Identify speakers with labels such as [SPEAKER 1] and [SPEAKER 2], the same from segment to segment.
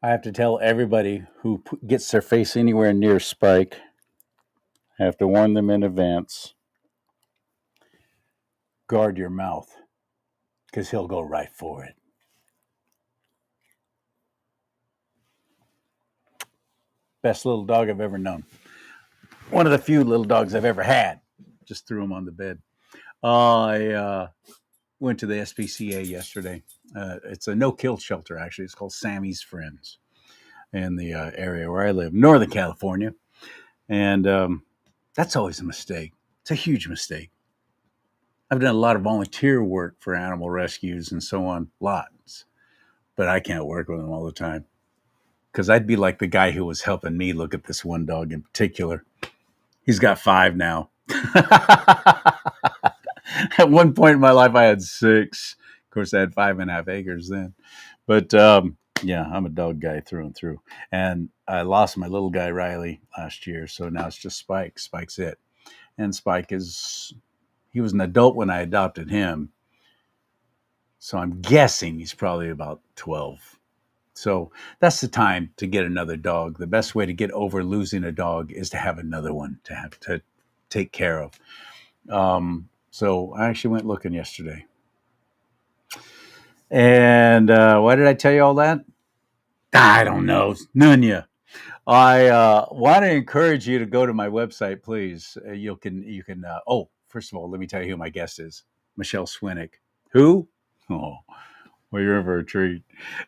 [SPEAKER 1] I have to tell everybody who gets their face anywhere near Spike, I have to warn them in advance, guard your mouth, because he'll go right for it. Best little dog I've ever known. One of the few little dogs I've ever had. Just threw him on the bed. I went to the SPCA yesterday. It's a no-kill shelter, actually. It's called Sammy's Friends in the area where I live, Northern California. And that's always a mistake. It's a huge mistake. I've done a lot of volunteer work for animal rescues and so on, lots. But I can't work with them all the time because I'd be like the guy who was helping me look at this one dog in particular. He's got 5 now. At one point in my life, I had 6. Of course, I had 5.5 acres then. But yeah, I'm a dog guy through and through. And I lost my little guy, Riley, last year. So now it's just Spike. Spike's it. And Spike he was an adult when I adopted him. So I'm guessing he's probably about 12. So that's the time to get another dog. The best way to get over losing a dog is to have another one to have to take care of. So I actually went looking yesterday. And why did I tell you all that? I don't know. Nunya. I want to encourage you to go to my website, please. You can. First of all, let me tell you who my guest is. Michelle Swinnick. Who? Oh, well, you're in for a treat.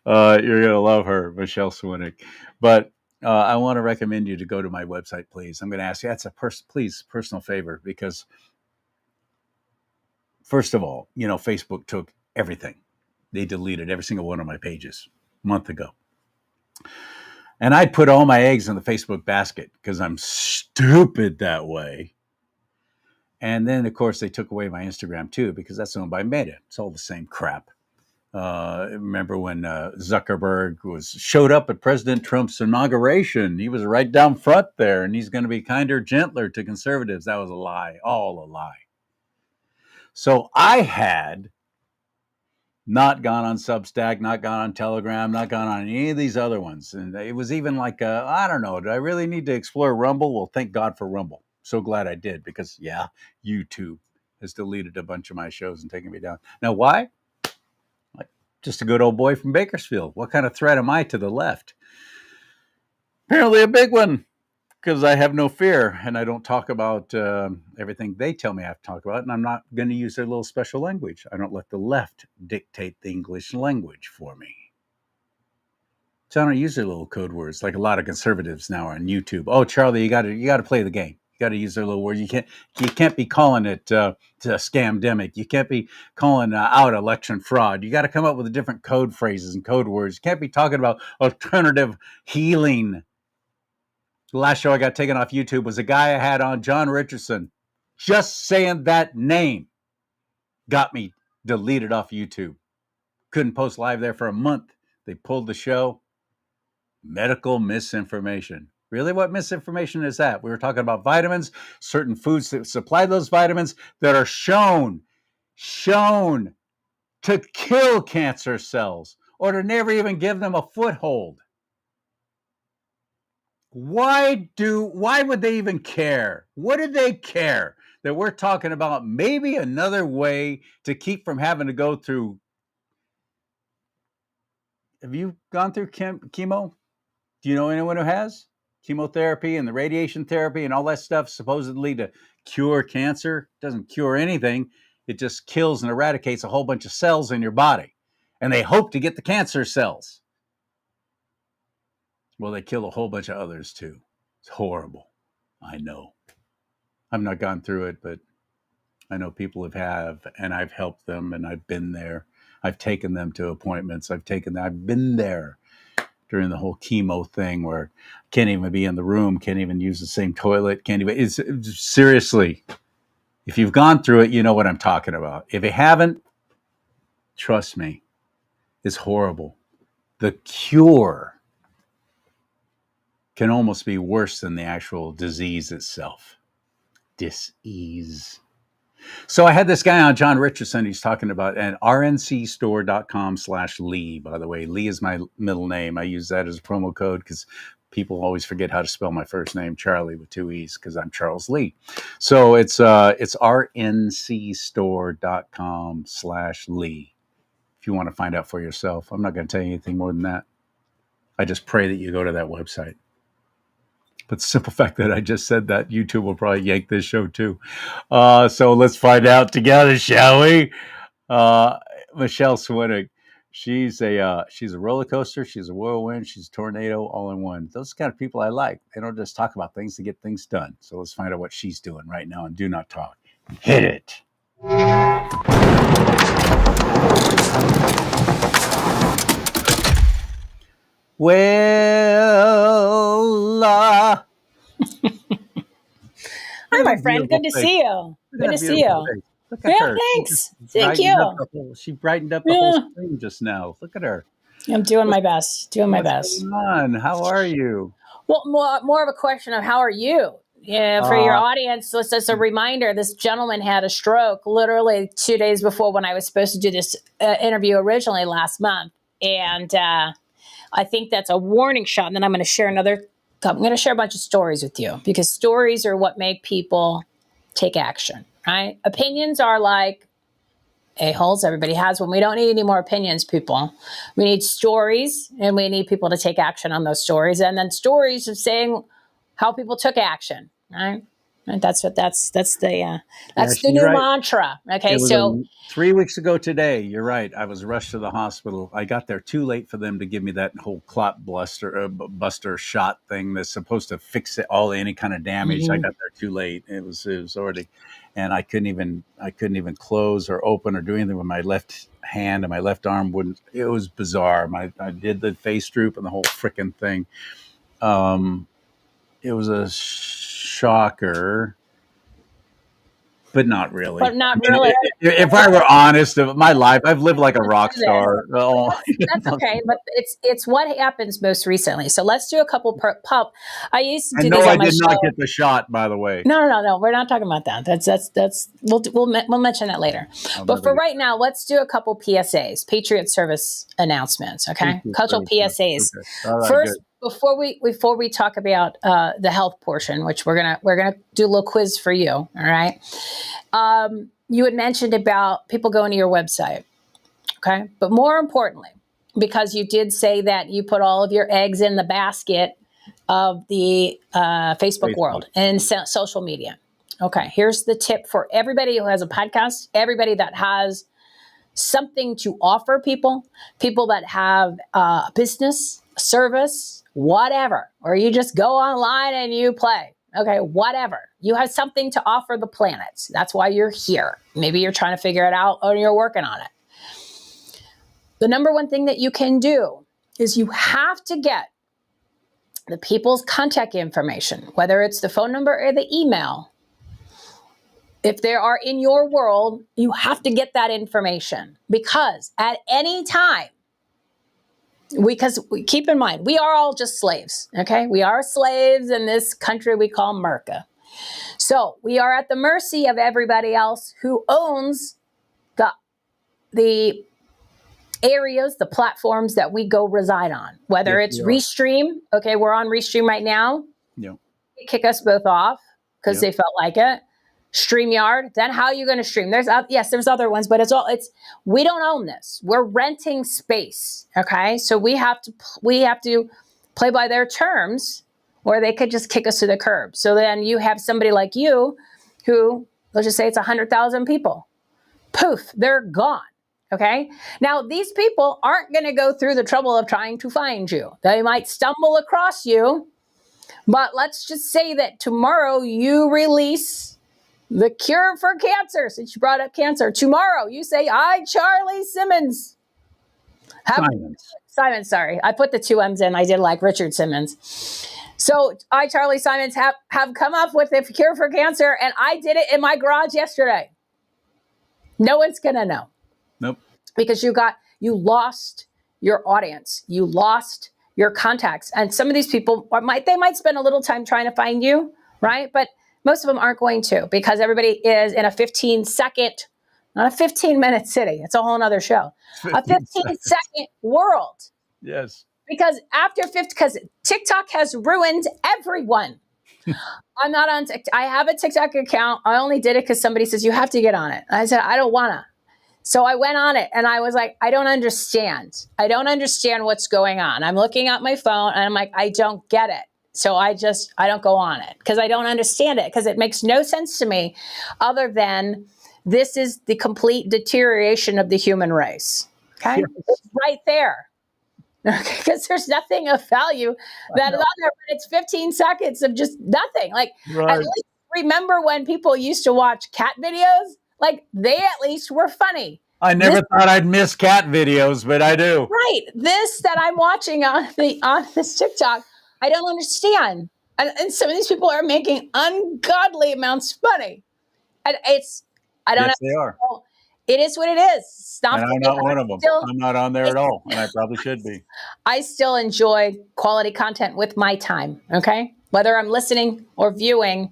[SPEAKER 1] You're going to love her, Michelle Swinnick. But I want to recommend you to go to my website, please. I'm going to ask you, that's a personal favor, because first of all, Facebook took everything. They deleted every single one of my pages a month ago. And I'd put all my eggs in the Facebook basket because I'm stupid that way. And then, of course, they took away my Instagram, too, because that's owned by Meta. It's all the same crap. Remember when Zuckerberg showed up at President Trump's inauguration? He was right down front there, and he's going to be kinder, gentler to conservatives. That was a lie, all a lie. So I had not gone on Substack, not gone on Telegram, not gone on any of these other ones. And it was even like, I don't know, do I really need to explore Rumble? Well, thank God for Rumble. So glad I did, because, yeah, YouTube has deleted a bunch of my shows and taken me down. Now, why? Just a good old boy from Bakersfield. What kind of threat am I to the left? Apparently a big one, because I have no fear, and I don't talk about everything they tell me I have to talk about, and I'm not going to use their little special language. I don't let the left dictate the English language for me. So I don't use their little code words like a lot of conservatives now on YouTube. Oh, CharLee, you got to play the game. You got to use their little words. You can't be calling it scamdemic. You can't be calling out election fraud. You got to come up with different code phrases and code words. You can't be talking about alternative healing. The last show I got taken off YouTube was a guy I had on, John Richardson. Just saying that name got me deleted off YouTube. Couldn't post live there for a month. They pulled the show. Medical misinformation. Really, what misinformation is that? We were talking about vitamins, certain foods that supply those vitamins that are shown to kill cancer cells or to never even give them a foothold. Why would they even care? What did they care that we're talking about maybe another way to keep from having to go through? Have you gone through chemo? Do you know anyone who has? Chemotherapy and the radiation therapy and all that stuff supposedly to cure cancer. It doesn't cure anything. It just kills and eradicates a whole bunch of cells in your body. And they hope to get the cancer cells. Well, they kill a whole bunch of others too. It's horrible. I know. I've not gone through it, but I know people have, and I've helped them, and I've been there. I've taken them to appointments. I've been there during the whole chemo thing where can't even be in the room, can't even use the same toilet, it's seriously, if you've gone through it, you know what I'm talking about. If you haven't, trust me, it's horrible. The cure can almost be worse than the actual disease itself. Dis-ease. So I had this guy on, John Richardson. He's talking about an rncstore.com/Lee. By the way, Lee is my middle name. I use that as a promo code because people always forget how to spell my first name, Charlie, with two E's, because I'm Charles Lee. So it's rncstore.com/Lee. If you want to find out for yourself, I'm not going to tell you anything more than that. I just pray that you go to that website. But the simple fact that I just said that, YouTube will probably yank this show too. So let's find out together, shall we? Michelle Swinnick, she's a roller coaster, she's a whirlwind, she's a tornado, all in one. Those are the kind of people I like. They don't just talk about things; they get things done. So let's find out what she's doing right now. And do not talk. Hit it. Well,
[SPEAKER 2] Hi, my friend. Good to see you. Good to see you.
[SPEAKER 1] Look at her.
[SPEAKER 2] Thanks. Thank you.
[SPEAKER 1] She brightened up the whole screen just now. Look at her.
[SPEAKER 2] I'm doing my best. What's
[SPEAKER 1] going on? How are you?
[SPEAKER 2] Well, more of a question of how are you? Yeah, for your audience, just as a reminder, this gentleman had a stroke literally 2 days before when I was supposed to do this interview originally last month. And I think that's a warning shot. And then I'm going to share a bunch of stories with you because stories are what make people take action, right? Opinions are like a-holes. Everybody has one. We don't need any more opinions, people. We need stories, and we need people to take action on those stories. And then stories of saying how people took action, right? And that's the new mantra. Okay, so
[SPEAKER 1] 3 weeks ago today, you're right. I was rushed to the hospital. I got there too late for them to give me that whole clot buster shot thing that's supposed to fix any kind of damage. Mm-hmm. I got there too late. It was already, and I couldn't even close or open or do anything with my left hand, and my left arm wouldn't. It was bizarre. I did the face droop and the whole freaking thing. It was a shocker, but not really. If I were honest of my life, I've lived like a rock star.
[SPEAKER 2] That's okay, but it's what happens most recently. So let's do a couple I used to do this on my show.
[SPEAKER 1] I did not get the shot, by the way.
[SPEAKER 2] No. We're not talking about that. That's we'll mention that later. But for right now, let's do a couple PSAs, Patriot Service announcements. Okay, cultural PSAs.
[SPEAKER 1] Okay. All right,
[SPEAKER 2] first.
[SPEAKER 1] Good.
[SPEAKER 2] Before we talk about the health portion, which we're gonna do a little quiz for you, all right? You had mentioned about people going to your website, okay? But more importantly, because you did say that you put all of your eggs in the basket of the Facebook world and social media. Okay, here's the tip for everybody who has a podcast, everybody that has something to offer people that have a business, service, whatever, or you just go online and you play. Okay, whatever. You have something to offer the planet. That's why you're here. Maybe you're trying to figure it out or you're working on it. The number one thing that you can do is you have to get the people's contact information, whether it's the phone number or the email. If they are in your world, you have to get that information because at any time, because keep in mind, we are all just slaves, okay? We are slaves in this country we call America. So we are at the mercy of everybody else who owns the areas, the platforms that we go reside on, whether it's Restream. Okay, we're on Restream right now.
[SPEAKER 1] Yeah.
[SPEAKER 2] They kick us both off because they felt like it. StreamYard, then how are you going to stream? There's other ones, but we don't own this. We're renting space. Okay. So we have to play by their terms or they could just kick us to the curb. So then you have somebody like you who, let's just say it's 100,000 people. Poof, they're gone. Okay. Now these people aren't going to go through the trouble of trying to find you. They might stumble across you, but let's just say that tomorrow you release the cure for cancer, since you brought up cancer. Tomorrow, you say, I, CharLee Simons. Simons, sorry. I put the two M's in. I did like Richard Simmons. So I, CharLee Simons, have come up with the cure for cancer, and I did it in my garage yesterday. No one's going to know.
[SPEAKER 1] Nope.
[SPEAKER 2] Because you lost your audience. You lost your contacts. And some of these people, they might spend a little time trying to find you, right? But Most of them aren't going to, because everybody is in a 15-second, not a 15-minute city. It's a whole nother show. A
[SPEAKER 1] 15 seconds.
[SPEAKER 2] 15-second world.
[SPEAKER 1] Yes.
[SPEAKER 2] Because because TikTok has ruined everyone. I'm not on TikTok. I have a TikTok account. I only did it because somebody says you have to get on it. I said, I don't want to. So I went on it and I was like, I don't understand. I don't understand what's going on. I'm looking at my phone and I'm like, I don't get it. So I don't go on it because I don't understand it, because it makes no sense to me other than this is the complete deterioration of the human race. Okay.
[SPEAKER 1] Yes.
[SPEAKER 2] It's right there. Because there's nothing of value that is on there, but it's 15 seconds of just nothing. Like,
[SPEAKER 1] Right.
[SPEAKER 2] at least remember when people used to watch cat videos? Like, they at least were funny.
[SPEAKER 1] I never thought I'd miss cat videos, but I do.
[SPEAKER 2] Right. This that I'm watching on this TikTok, I don't understand. And some of these people are making ungodly amounts of money. And I don't
[SPEAKER 1] Yes,
[SPEAKER 2] know.
[SPEAKER 1] they are.
[SPEAKER 2] It is what it is. Stop.
[SPEAKER 1] And I'm not one of them. I'm not on there at all, and I probably should be.
[SPEAKER 2] I still enjoy quality content with my time, okay? Whether I'm listening or viewing,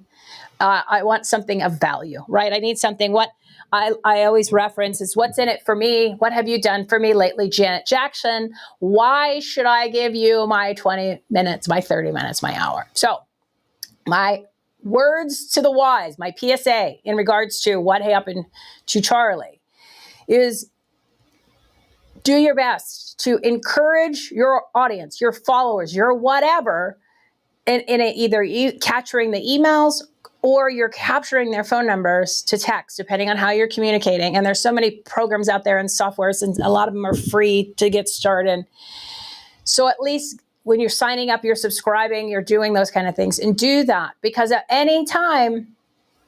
[SPEAKER 2] I want something of value, right? I need something. What I always reference is what's in it for me. What have you done for me lately, Janet Jackson? Why should I give you my 20 minutes, my 30 minutes, my hour? So my words to the wise, my PSA in regards to what happened to CharLee is do your best to encourage your audience, your followers, your whatever, in either capturing the emails or you're capturing their phone numbers to text, depending on how you're communicating. And there's so many programs out there and softwares, and a lot of them are free to get started. So at least when you're signing up, you're subscribing, you're doing those kind of things, and do that, because at any time,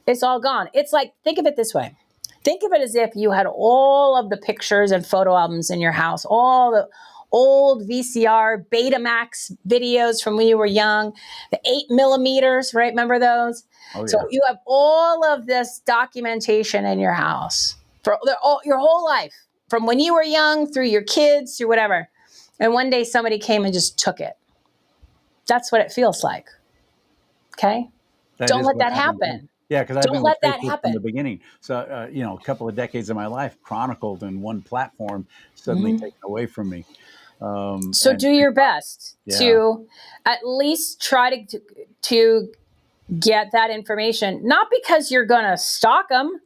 [SPEAKER 2] it's all gone. It's like, think of it this way. Think of it as if you had all of the pictures and photo albums in your house, all the old VCR, Betamax videos from when you were young, the 8mm, right? Remember those? Oh, yeah. So you have all of this documentation in your house for your whole life, from when you were young through your kids, through whatever. And one day somebody came and just took it. That's what it feels like. Okay? Don't let that happen.
[SPEAKER 1] Yeah, because I've been with Facebook from the beginning. So, a couple of decades of my life chronicled in one platform, suddenly taken away from me.
[SPEAKER 2] So do your best to at least try to get that information, not because you're going to stalk them.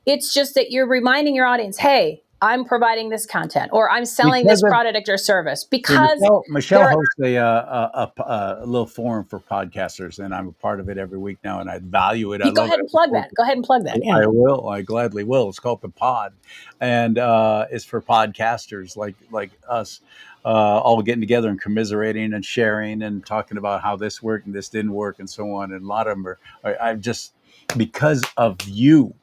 [SPEAKER 2] It's just that you're reminding your audience, hey, I'm providing this content, or I'm selling this product or service. Because
[SPEAKER 1] Michelle hosts a little forum for podcasters, and I'm a part of it every week now, and I value it.
[SPEAKER 2] Go ahead and plug that. Yeah.
[SPEAKER 1] I will. I gladly will. It's called The Pod, and it's for podcasters like us, all getting together and commiserating and sharing and talking about how this worked and this didn't work and so on. And a lot of them I've just, because of you,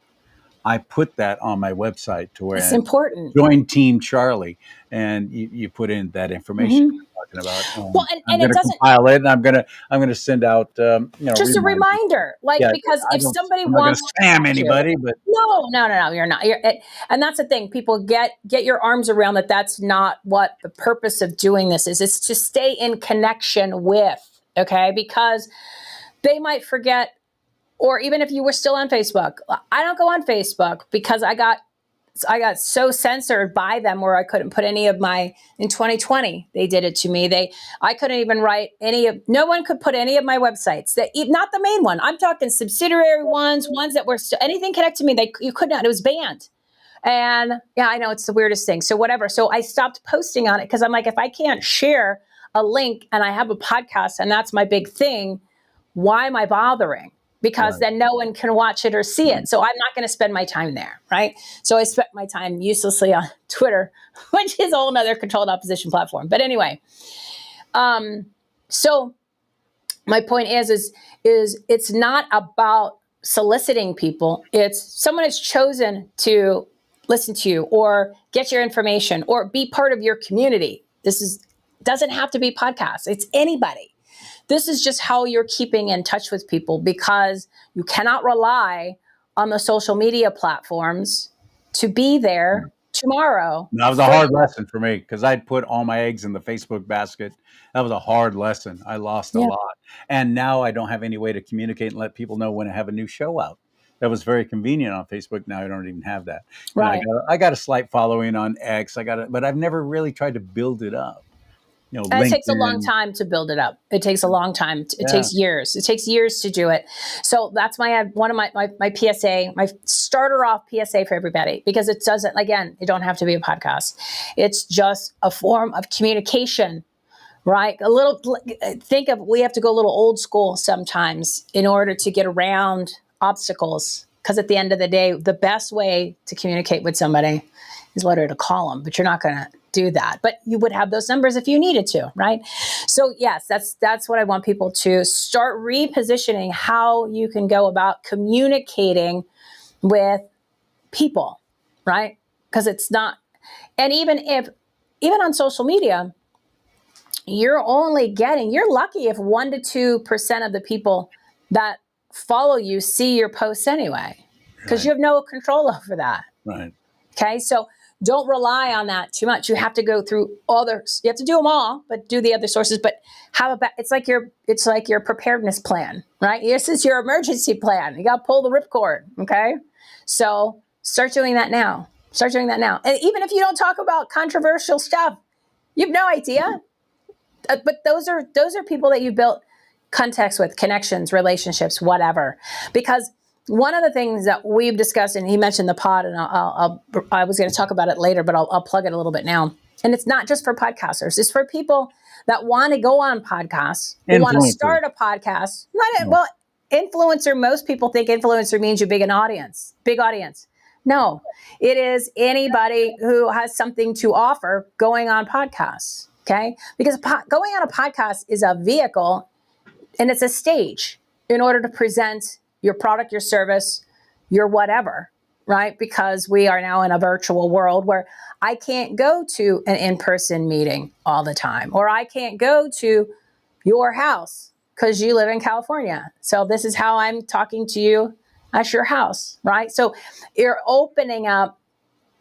[SPEAKER 1] I put that on my website to where
[SPEAKER 2] it's important.
[SPEAKER 1] Join Team CharLee, and you put in that information you're talking about.
[SPEAKER 2] Well, and it doesn't
[SPEAKER 1] compile it, and I'm gonna send out
[SPEAKER 2] just a reminder, because if somebody wants
[SPEAKER 1] to spam anybody, but
[SPEAKER 2] no, you're not. And that's the thing. People get your arms around that. That's not what the purpose of doing this is. It's to stay in connection with. Okay, because they might forget. Or even if you were still on Facebook, I don't go on Facebook because I got so censored by them where I couldn't put any of in 2020, they did it to me. I couldn't even write no one could put any of my websites, not the main one. I'm talking subsidiary ones that were anything connected to me. You could not, it was banned. And yeah, I know it's the weirdest thing. So whatever. So I stopped posting on it because I'm like, if I can't share a link and I have a podcast and that's my big thing, why am I bothering? Because then no one can watch it or see it. So I'm not going to spend my time there, right? So I spent my time uselessly on Twitter, which is a whole other controlled opposition platform. But anyway, so my point is it's not about soliciting people. It's someone has chosen to listen to you or get your information or be part of your community. Doesn't have to be podcasts. It's anybody. This is just how you're keeping in touch with people, because you cannot rely on the social media platforms to be there tomorrow.
[SPEAKER 1] That was a hard lesson for me because I'd put all my eggs in the Facebook basket. That was a hard lesson. I lost a
[SPEAKER 2] Yeah.
[SPEAKER 1] lot. And now I don't have any way to communicate and let people know when I have a new show out. That was very convenient on Facebook. Now I don't even have that. And
[SPEAKER 2] Right.
[SPEAKER 1] I got a slight following on X. But I've never really tried to build it up.
[SPEAKER 2] And it takes a long
[SPEAKER 1] LinkedIn.
[SPEAKER 2] time to build it up. It takes a long time. It
[SPEAKER 1] Yeah.
[SPEAKER 2] takes years. It takes years to do it. So that's one of my PSA, my starter off PSA for everybody, because it doesn't, again, it don't have to be a podcast. It's just a form of communication, right? We have to go a little old school sometimes in order to get around obstacles. Because at the end of the day, the best way to communicate with somebody is literally to call them, but you're not going to do that. But you would have those numbers if you needed to, right? So yes, that's what I want people to start repositioning how you can go about communicating with people, right? Because it's not, and even on social media, you're lucky if 1% to 2% of the people that follow you see your posts anyway, because
[SPEAKER 1] Right.
[SPEAKER 2] you have no control over that.
[SPEAKER 1] Right.
[SPEAKER 2] Okay. So don't rely on that too much. You have to go through others. You have to do them all, but do the other sources. But it's like your preparedness plan, right? This is your emergency plan. You got to pull the ripcord. Okay. So start doing that now. And even if you don't talk about controversial stuff, you have no idea. But those are people that you built context with, connections, relationships, whatever. Because one of the things that we've discussed, and he mentioned the pod, and I was going to talk about it later, but I'll plug it a little bit now. And it's not just for podcasters; it's for people that want to go on podcasts, who want to start a podcast. Well, influencer. Most people think influencer means you big audience. No, it is anybody who has something to offer going on podcasts. Okay, because going on a podcast is a vehicle, and it's a stage in order to present your product, your service, your whatever, right? Because we are now in a virtual world where I can't go to an in-person meeting all the time, or I can't go to your house because you live in California. So this is how I'm talking to you at your house, right? So you're opening up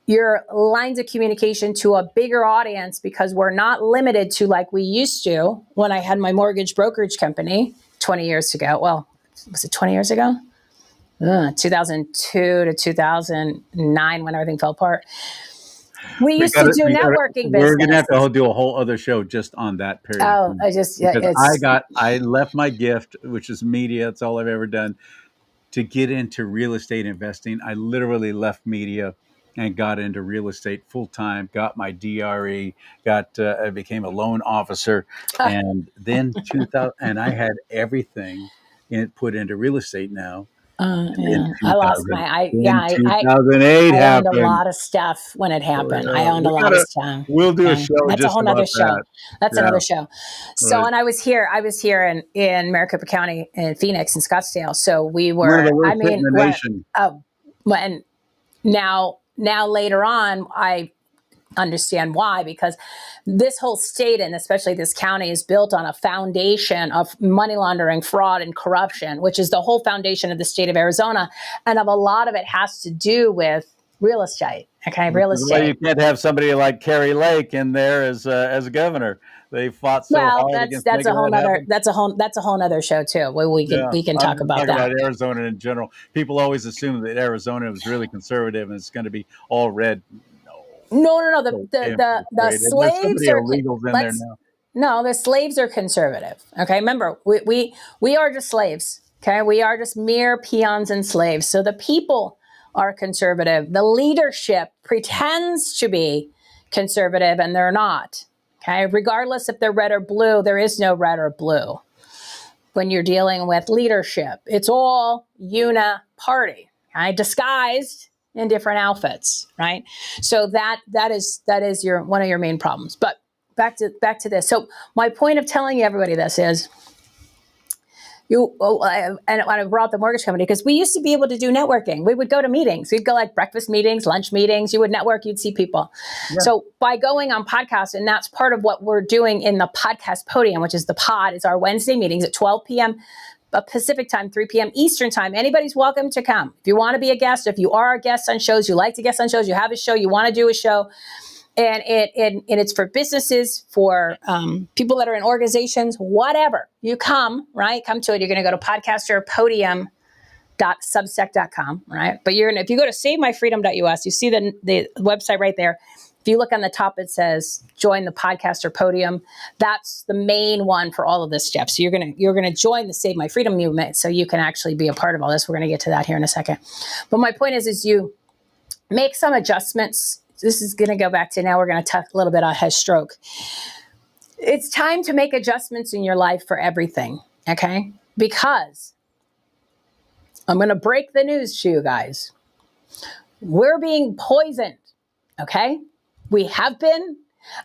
[SPEAKER 2] your lines of communication to a bigger audience, because we're not limited to like we used to when I had my mortgage brokerage company 20 years ago. Well, was it 20 years ago? 2002 to 2009, when everything fell apart. We used to do networking business.
[SPEAKER 1] We're going to have to do a whole other show just on that period.
[SPEAKER 2] Oh,
[SPEAKER 1] I left my gift, which is media. It's all I've ever done, to get into real estate investing. I literally left media and got into real estate full time, got my DRE, I became a loan officer. And then 2000, and I had everything put into real estate now.
[SPEAKER 2] Yeah. I lost my,
[SPEAKER 1] 2008
[SPEAKER 2] I owned
[SPEAKER 1] happened.
[SPEAKER 2] a lot of stuff when it happened. I owned a lot of stuff.
[SPEAKER 1] We'll do a show.
[SPEAKER 2] That's a whole nother show. That's another show. So,
[SPEAKER 1] Right.
[SPEAKER 2] and I was here in Maricopa County in Phoenix and Scottsdale. So we were,
[SPEAKER 1] One of the worst in the nation.
[SPEAKER 2] And now later on, I understand why, because this whole state, and especially this county, is built on a foundation of money laundering, fraud, and corruption, which is the whole foundation of the state of Arizona. And a lot of it has to do with real estate. Okay, real estate.
[SPEAKER 1] Well, you can't have somebody like Carrie Lake in there as a governor. They fought so hard against
[SPEAKER 2] that's a whole nother show too. We can talk about that.
[SPEAKER 1] About Arizona in general. People always assume that Arizona was really conservative and it's going to be all red.
[SPEAKER 2] No. The slaves are
[SPEAKER 1] illegals in there now.
[SPEAKER 2] No, the slaves are conservative. Okay, remember, we are just slaves. Okay, we are just mere peons and slaves. So the people are conservative. The leadership pretends to be conservative, and they're not. Okay, regardless if they're red or blue, there is no red or blue when you're dealing with leadership. It's all uni-party, okay? Disguised in different outfits, right? So that is one of your main problems. But back to this. So my point of telling you everybody this is, and I brought the mortgage company because we used to be able to do networking. We would go to meetings. We'd go like breakfast meetings, lunch meetings. You would network. You'd see people. Yeah. So by going on podcasts, and that's part of what we're doing in the podcast podium, which is the pod, is our Wednesday meetings at 12 p.m. Pacific time, 3 p.m. Eastern time. Anybody's welcome to come. If you want to be a guest, if you are a guest on shows, you like to guest on shows, you have a show, you want to do a show, and it's for businesses, for people that are in organizations, whatever. You come, right? Come to it. You're going to go to podcasterpodium.substack.com, right? But if you go to savemyfreedom.us, you see the website right there. If you look on the top, it says join the podcaster podium. That's the main one for all of this, Jeff. So you're gonna join the Save My Freedom movement, so you can actually be a part of all this. We're gonna get to that here in a second. But my point is you make some adjustments. This is gonna go back to, now we're gonna talk a little bit on head stroke. It's time to make adjustments in your life for everything, okay? Because I'm gonna break the news to you guys. We're being poisoned, okay? We have been,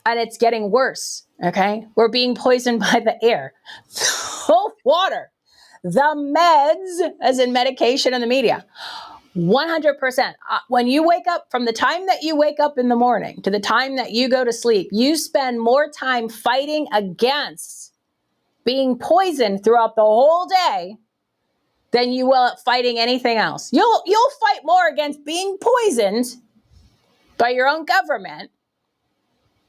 [SPEAKER 2] and it's getting worse, okay? We're being poisoned by the air, the water, the meds, as in medication and the media. 100%. When you wake up, from the time that you wake up in the morning to the time that you go to sleep, you spend more time fighting against being poisoned throughout the whole day than you will at fighting anything else. You'll fight more against being poisoned by your own government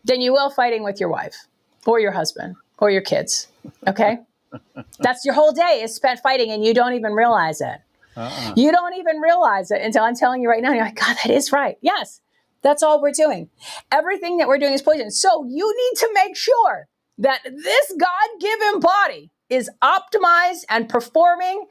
[SPEAKER 2] than you will fighting with your wife or your husband or your kids, okay? That's your whole day is spent fighting, and you don't even realize it. You don't even realize it until I'm telling you right now. You're like, God, that is right. Yes, that's all we're doing. Everything that we're doing is poison. So you need to make sure that this God-given body is optimized and performing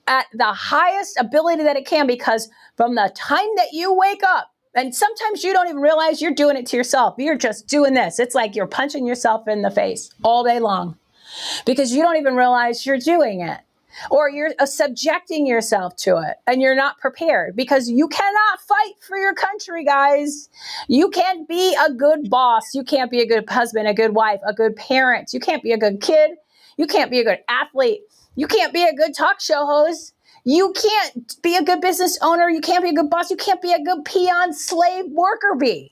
[SPEAKER 2] at the highest ability that it can, because from the time that you wake up, and sometimes you don't even realize you're doing it to yourself. You're just doing this. It's like you're punching yourself in the face all day long because you don't even realize you're doing it, or you're subjecting yourself to it, and you're not prepared, because you cannot fight for your country, guys. You can't be a good boss. You can't be a good husband, a good wife, a good parent. You can't be a good kid. You can't be a good athlete. You can't be a good talk show host. You can't be a good business owner. You can't be a good boss. You can't be a good peon, slave, worker bee.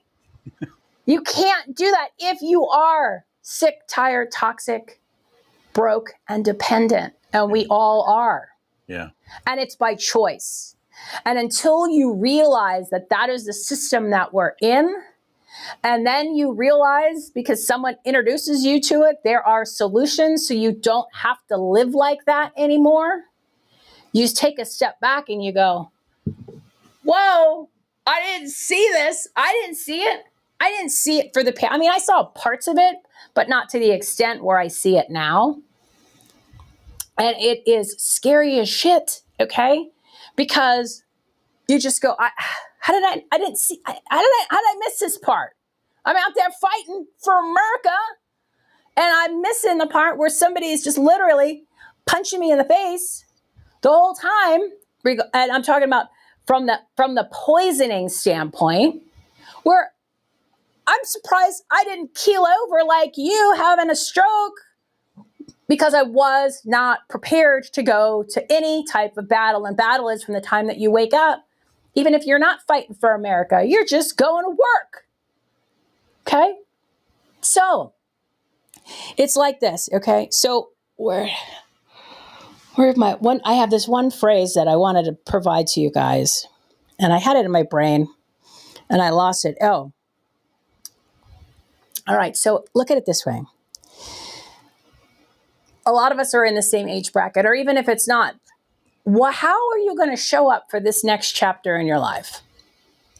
[SPEAKER 2] You can't do that if you are sick, tired, toxic, broke, and dependent. And we all are.
[SPEAKER 1] Yeah.
[SPEAKER 2] And it's by choice. And until you realize that that is the system that we're in, and then you realize, because someone introduces you to it, there are solutions so you don't have to live like that anymore. You just take a step back and you go, whoa, I didn't see this. I didn't see it. I didn't see it for the past. I mean, I saw parts of it, but not to the extent where I see it now. And it is scary as shit, okay? Because you just go, how did I miss this part? I'm out there fighting for America, and I'm missing the part where somebody is just literally punching me in the face the whole time. And I'm talking about from the poisoning standpoint, where I'm surprised I didn't keel over like you having a stroke, because I was not prepared to go to any type of battle. And battle is from the time that you wake up. Even if you're not fighting for America, you're just going to work. Okay? So it's like this, okay? So where my one, I have this one phrase that I wanted to provide to you guys, and I had it in my brain and I lost it. Oh. All right. So look at it this way. A lot of us are in the same age bracket, or even if it's not, how are you going to show up for this next chapter in your life?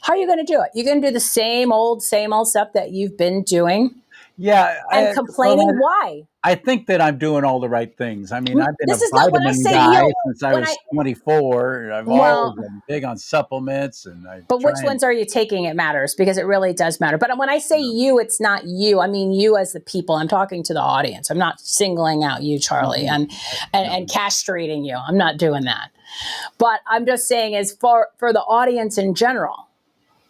[SPEAKER 2] How are you going to do it? You're going to do the same old stuff that you've been doing?
[SPEAKER 1] Yeah.
[SPEAKER 2] And complaining why?
[SPEAKER 1] I think that I'm doing all the right things. I mean, I've been
[SPEAKER 2] This
[SPEAKER 1] a
[SPEAKER 2] is not when I
[SPEAKER 1] vitamin
[SPEAKER 2] say
[SPEAKER 1] guy
[SPEAKER 2] you.
[SPEAKER 1] since I was 24. I've always been big on supplements, and
[SPEAKER 2] but which ones are you taking? It matters, because it really does matter. But when I say you, it's not you. I mean you as the people. I'm talking to the audience. I'm not singling out you, CharLee, and castrating you. I'm not doing that. But I'm just saying, is for the audience in general,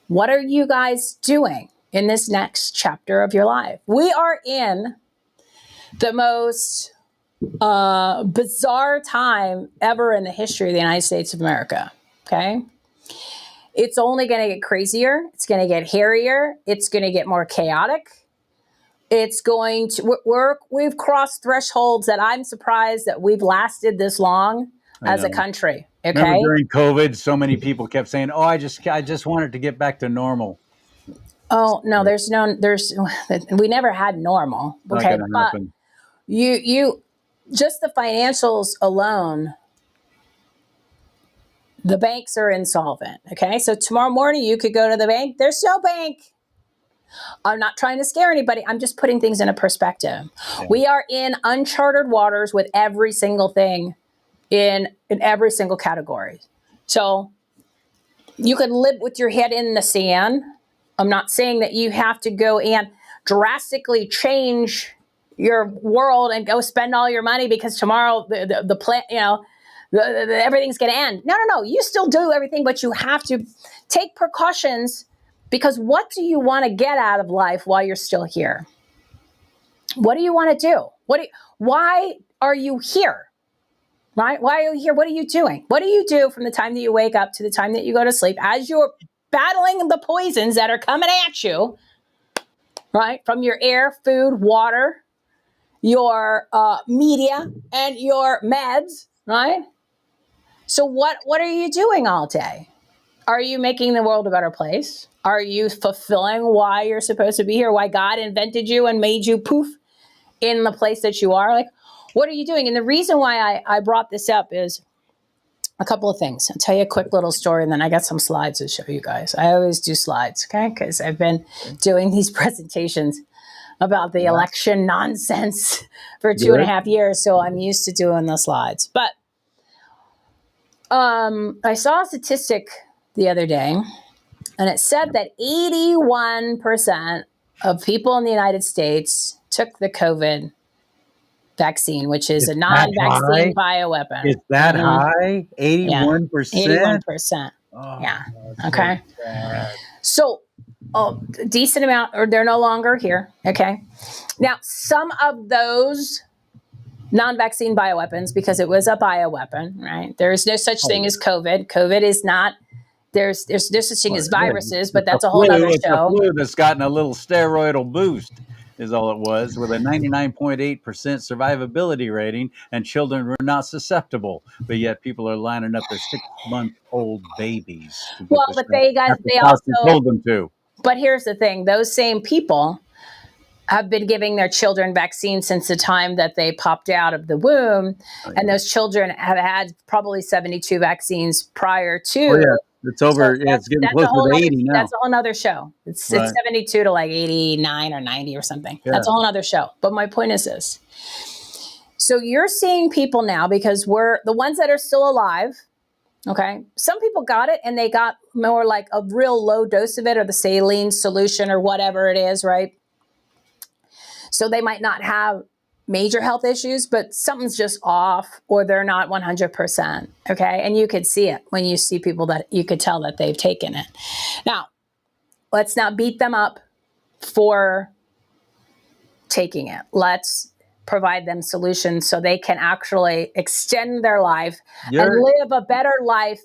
[SPEAKER 2] what are you guys doing in this next chapter of your life? We are in the most bizarre time ever in the history of the United States of America, okay? It's only going to get crazier. It's going to get hairier. It's going to get more chaotic. It's going to, we've crossed thresholds that I'm surprised that we've lasted this long as a country.
[SPEAKER 1] Remember
[SPEAKER 2] Okay.
[SPEAKER 1] during COVID, so many people kept saying, "Oh, I just wanted to get back to normal."
[SPEAKER 2] Oh no, we never had normal.
[SPEAKER 1] Not
[SPEAKER 2] Okay.
[SPEAKER 1] going to
[SPEAKER 2] But
[SPEAKER 1] happen.
[SPEAKER 2] you just the financials alone, the banks are insolvent. Okay. So tomorrow morning you could go to the bank. There's no bank. I'm not trying to scare anybody. I'm just putting things in a perspective.
[SPEAKER 1] Yeah.
[SPEAKER 2] We are in uncharted waters with every single thing in every single category. So you could live with your head in the sand. I'm not saying that you have to go and drastically change your world and go spend all your money because tomorrow the plant, everything's going to end. No. You still do everything, but you have to take precautions because what do you want to get out of life while you're still here? What do you want to do? Why are you here? Right? Why are you here? What are you doing? What do you do from the time that you wake up to the time that you go to sleep as you're battling the poisons that are coming at you, right? From your air, food, water, your media, and your meds, right? So what are you doing all day? Are you making the world a better place? Are you fulfilling why you're supposed to be here? Why God invented you and made you poof in the place that you are? Like, what are you doing? And the reason why I brought this up is a couple of things. I'll tell you a quick little story, and then I got some slides to show you guys. I always do slides, okay? Because I've been doing these presentations about the election nonsense for 2.5 years, so I'm used to doing the slides. But I saw a statistic the other day, and it said that 81% of people in the United States took the COVID vaccine, which is a non-vaccine bioweapon.
[SPEAKER 1] Is that high? 81%?
[SPEAKER 2] 81%.
[SPEAKER 1] Oh,
[SPEAKER 2] yeah.
[SPEAKER 1] that's
[SPEAKER 2] Okay. So a decent amount, or they're no longer here. Okay. Now, some of those non-vaccine bioweapons, because it was a bioweapon, right? There is no such thing as COVID. COVID is not, there's such thing as viruses, but that's a whole other
[SPEAKER 1] It's
[SPEAKER 2] show.
[SPEAKER 1] a flu that's gotten a little steroidal boost is all it was, with a 99.8% survivability rating, and children were not susceptible. But yet people are lining up their 6-month-old babies to get
[SPEAKER 2] Well,
[SPEAKER 1] this
[SPEAKER 2] but they
[SPEAKER 1] also told them to.
[SPEAKER 2] But here's the thing. Those same people have been giving their children vaccines since the time that they popped out of the womb. And those children have had probably 72 vaccines prior to.
[SPEAKER 1] Oh, yeah. It's over. So it's getting close to 80 now.
[SPEAKER 2] That's a whole other show. It's 72 to like 89 or 90 or something. Yeah. That's a whole other show. But my point is this. So you're seeing people now, because we're the ones that are still alive. Okay. Some people got it and they got more like a real low dose of it, or the saline solution or whatever it is, right? So they might not have major health issues, but something's just off, or they're not 100%. Okay. And you could see it when you see people that you could tell that they've taken it. Now, let's not beat them up for taking it. Let's provide them solutions so they can actually extend their life and live a better life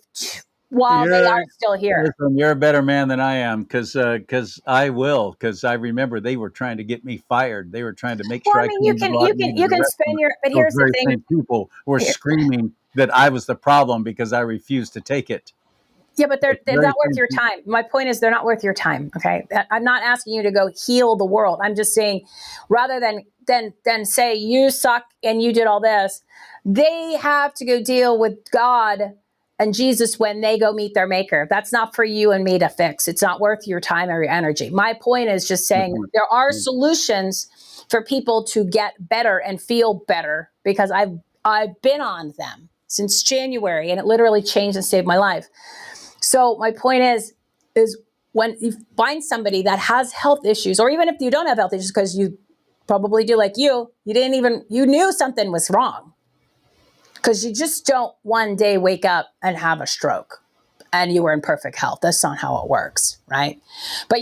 [SPEAKER 2] while they are still here.
[SPEAKER 1] Listen, you're a better man than I am, because I remember they were trying to get me fired. They were trying to make sure
[SPEAKER 2] you can spend your. But here's the thing:
[SPEAKER 1] people were screaming that I was the problem because I refused to take it.
[SPEAKER 2] Yeah, but they're not worth your time. My point is, they're not worth your time. Okay, I'm not asking you to go heal the world. I'm just saying, rather than say you suck and you did all this, they have to go deal with God and Jesus when they go meet their maker. That's not for you and me to fix. It's not worth your time or your energy. My point is just saying there are solutions for people to get better and feel better, because I've been on them since January, and it literally changed and saved my life. So my point is when you find somebody that has health issues, or even if you don't have health issues, because you probably do, like you knew something was wrong. Because you just don't one day wake up and have a stroke and you were in perfect health. That's not how it works, right? But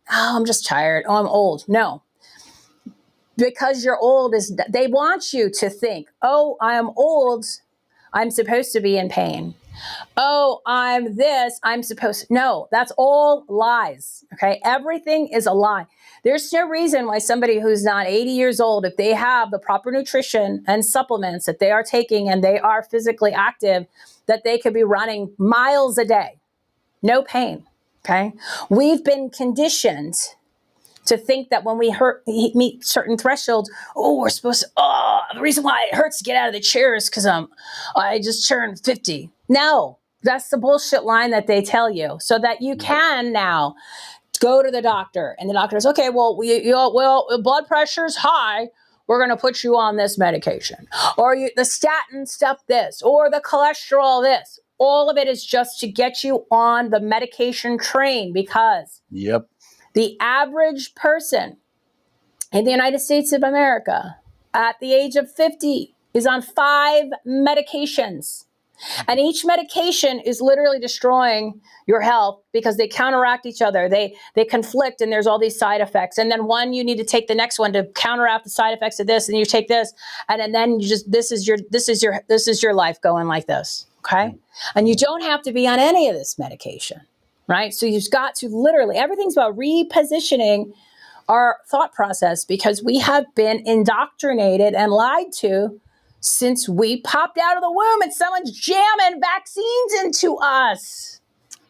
[SPEAKER 2] I'm just tired. Oh, I'm old. No. Because you're old, they want you to think, oh, I'm old, I'm supposed to be in pain. Oh, I'm this, I'm supposed to. No, that's all lies. Okay. Everything is a lie. There's no reason why somebody who's not 80 years old, if they have the proper nutrition and supplements that they are taking and they are physically active, that they could be running miles a day. No pain. Okay. We've been conditioned to think that when we meet certain thresholds, oh, we're supposed to, the reason why it hurts to get out of the chair is because I just turned 50. No, that's the bullshit line that they tell you so that you can now go to the doctor and the doctor is, okay, well, blood pressure's high. We're going to put you on this medication, or the statin stuff this, or the cholesterol this. All of it is just to get you on the medication train, because
[SPEAKER 1] Yep.
[SPEAKER 2] the average person in the United States of America at the age of 50 is on 5 medications. And each medication is literally destroying your health because they counteract each other. They conflict, and there's all these side effects. And then you need to take the next one to counteract the side effects of this, and you take this, and then you just this is your life going like this. Okay? And you don't have to be on any of this medication. Right? So you've got to literally, everything's about repositioning our thought process, because we have been indoctrinated and lied to since we popped out of the womb and someone's jamming vaccines into us.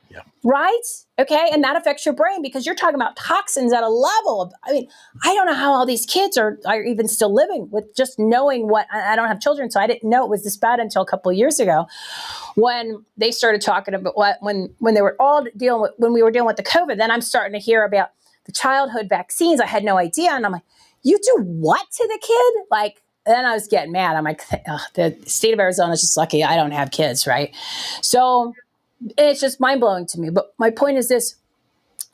[SPEAKER 1] Yeah.
[SPEAKER 2] Right? Okay. And that affects your brain because you're talking about toxins at a level of, I don't know how all these kids are even still living with just knowing what, I don't have children, so I didn't know it was this bad until a couple of years ago when they started talking about when they were all when we were dealing with the COVID. Then I'm starting to hear about the childhood vaccines. I had no idea. And I'm like, you do what to the kid? Like, then I was getting mad. I'm like, the state of Arizona is just lucky I don't have kids, right? So it's just mind blowing to me. But my point is this: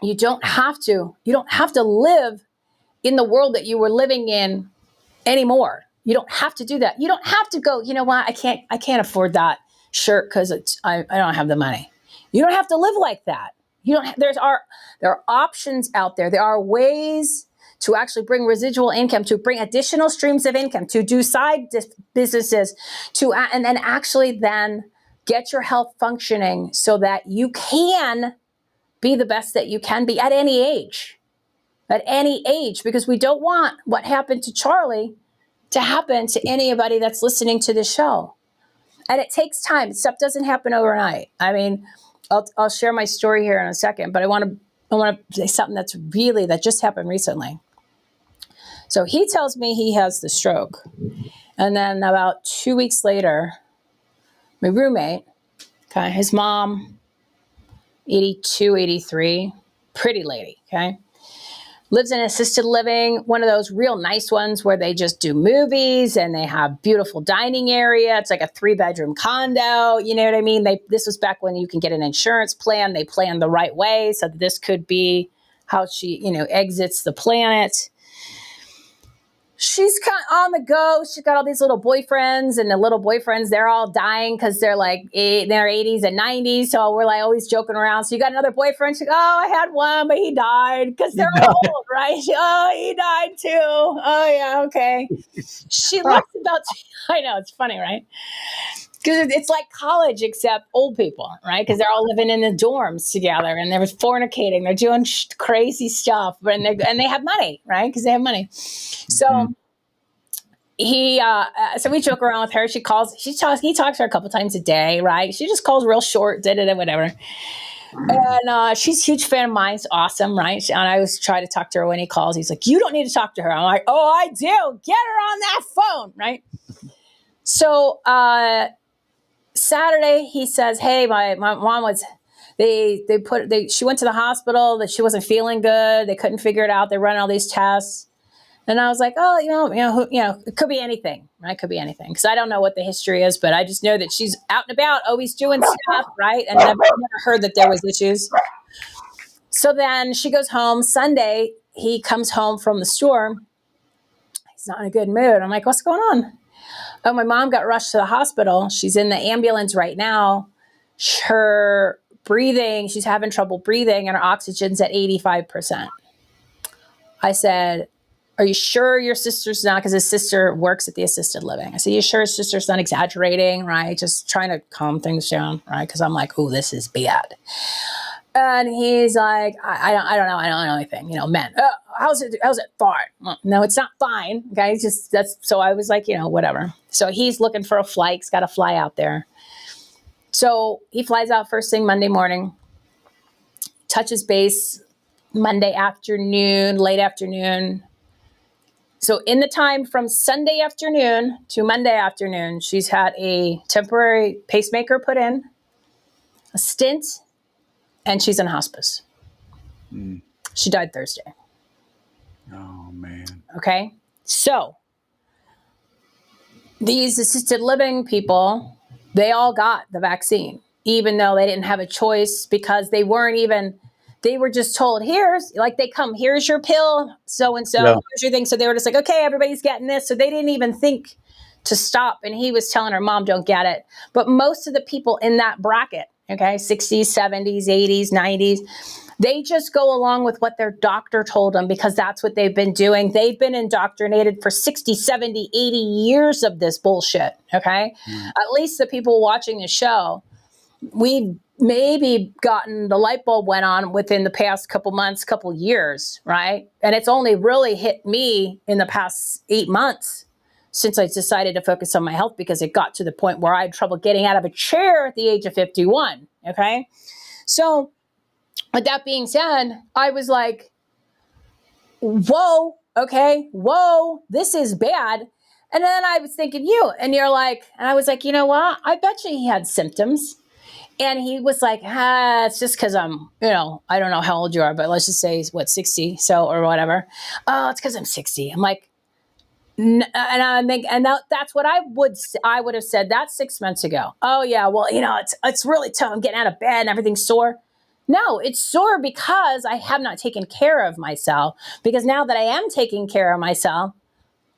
[SPEAKER 2] you don't have to live in the world that you were living in anymore. You don't have to do that. You don't have to go, you know what? I can't afford that shirt because I don't have the money. You don't have to live like that. There are options out there. There are ways to actually bring residual income, to bring additional streams of income, to do side businesses, and then actually then get your health functioning so that you can be the best that you can be at any age. At any age, because we don't want what happened to CharLee to happen to anybody that's listening to the show. And it takes time. Stuff doesn't happen overnight. I mean, I'll share my story here in a second, but I want to say something that just happened recently. So he tells me he has the stroke. And then about 2 weeks later, my roommate, okay, his mom, 82, 83, pretty lady, okay, lives in assisted living, one of those real nice ones where they just do movies and they have beautiful dining area. It's like a 3-bedroom condo. You know what I mean? This was back when you can get an insurance plan. They planned the right way so that this could be how she, exits the planet. She's kind of on the go. She's got all these little boyfriends, and the little boyfriends, they're all dying because they're like in their 80s and 90s. So we're like always joking around. So you got another boyfriend? She's like, oh, I had one, but he died because they're old, right? Oh, he died too. Oh, yeah, okay. She looks about, I know, it's funny, right? Because it's like college, except old people, right? Because they're all living in the dorms together, and they're fornicating. They're doing crazy stuff, and they have money, right? Because they have money. So so we joke around with her. He talks to her a couple times a day, right? She just calls real short, whatever. And she's a huge fan of mine. It's awesome, right? And I always try to talk to her when he calls. He's like, you don't need to talk to her. I'm like, oh, I do. Get her on that phone, right? So Saturday, he says, hey, my mom was, she went to the hospital, that she wasn't feeling good. They couldn't figure it out. They run all these tests. And I was like, oh, it could be anything, right? It could be anything. Because I don't know what the history is, but I just know that she's out and about, always doing stuff, right? And I've never heard that there was issues. So then she goes home. Sunday, he comes home from the store. He's not in a good mood. I'm like, what's going on? Oh, my mom got rushed to the hospital. She's in the ambulance right now. Her breathing, she's having trouble breathing, and her oxygen's at 85%. I said, are you sure your sister's not, because his sister works at the assisted living. I said, you sure his sister's not exaggerating, right? Just trying to calm things down, right? Because I'm like, oh, this is bad. And he's like, I don't know. I don't know anything. Men. How's it fine? Well, no, it's not fine. Okay, so I was like, whatever. So he's looking for a flight. He's got to fly out there. So he flies out first thing Monday morning, touches base Monday afternoon, late afternoon. So in the time from Sunday afternoon to Monday afternoon, she's had a temporary pacemaker put in, a stent, and she's in hospice. She died Thursday.
[SPEAKER 1] Oh, man.
[SPEAKER 2] Okay. So these assisted living people, they all got the vaccine, even though they didn't have a choice, because they were just told, here's your pill, so-and-so, here's your thing. So they were just like, okay, everybody's getting this. So they didn't even think to stop. And he was telling her, Mom, don't get it. But most of the people in that bracket, okay, 60s, 70s, 80s, 90s, they just go along with what their doctor told them, because that's what they've been doing. They've been indoctrinated for 60, 70, 80 years of this bullshit, okay? At least the people watching the show, we've maybe gotten the light bulb went on within the past couple months, couple years, right? And it's only really hit me in the past 8 months since I decided to focus on my health, because it got to the point where I had trouble getting out of a chair at the age of 51, okay? So with that being said, I was like, whoa, okay, whoa, this is bad. And then I was thinking and I was like, you know what? I bet you he had symptoms. And he was like, it's just because I'm, I don't know how old you are, but let's just say, 60, or whatever. Oh, it's because I'm 60. I'm like, and I'm thinking, and that's what I would have said that 6 months ago. Oh yeah, well, it's really tough. I'm getting out of bed and everything's sore. No, it's sore because I have not taken care of myself. Because now that I am taking care of myself,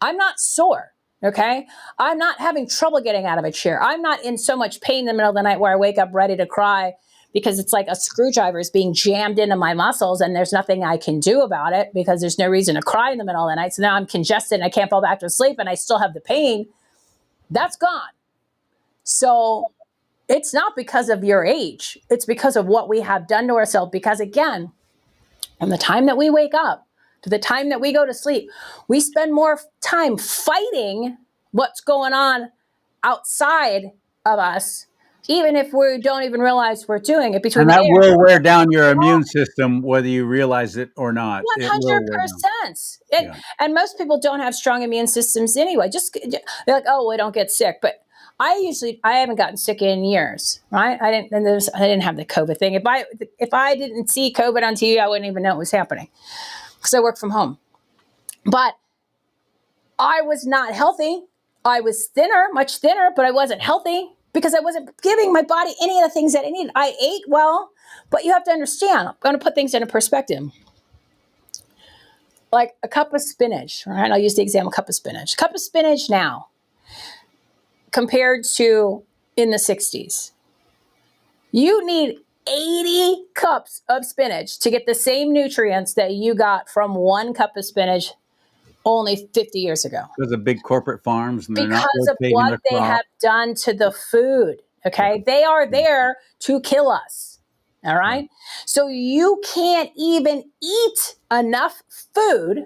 [SPEAKER 2] I'm not sore. Okay. I'm not having trouble getting out of a chair. I'm not in so much pain in the middle of the night where I wake up ready to cry because it's like a screwdriver is being jammed into my muscles and there's nothing I can do about it because there's no reason to cry in the middle of the night. So now I'm congested and I can't fall back to sleep and I still have the pain. That's gone. So it's not because of your age. It's because of what we have done to ourselves. Because again, from the time that we wake up to the time that we go to sleep, we spend more time fighting what's going on outside of us, even if we don't even realize we're doing it.
[SPEAKER 1] And that will wear down your immune system, whether you realize it or not.
[SPEAKER 2] 100%. And most people don't have strong immune systems anyway. They're like, oh, we don't get sick. But I haven't gotten sick in years, right? I didn't have the COVID thing. If I didn't see COVID on TV, I wouldn't even know it was happening because I work from home. But I was not healthy. I was thinner, much thinner, but I wasn't healthy because I wasn't giving my body any of the things that it needed. I ate well, but you have to understand, I'm going to put things into perspective. Like a cup of spinach, right? I'll use the example, cup of spinach. Cup of spinach now, compared to in the 60s. You need 80 cups of spinach to get the same nutrients that you got from one cup of spinach only 50 years ago.
[SPEAKER 1] Because of big corporate farms. And
[SPEAKER 2] because of what they have done to the food, okay? They are there to kill us, all right? So you can't even eat enough food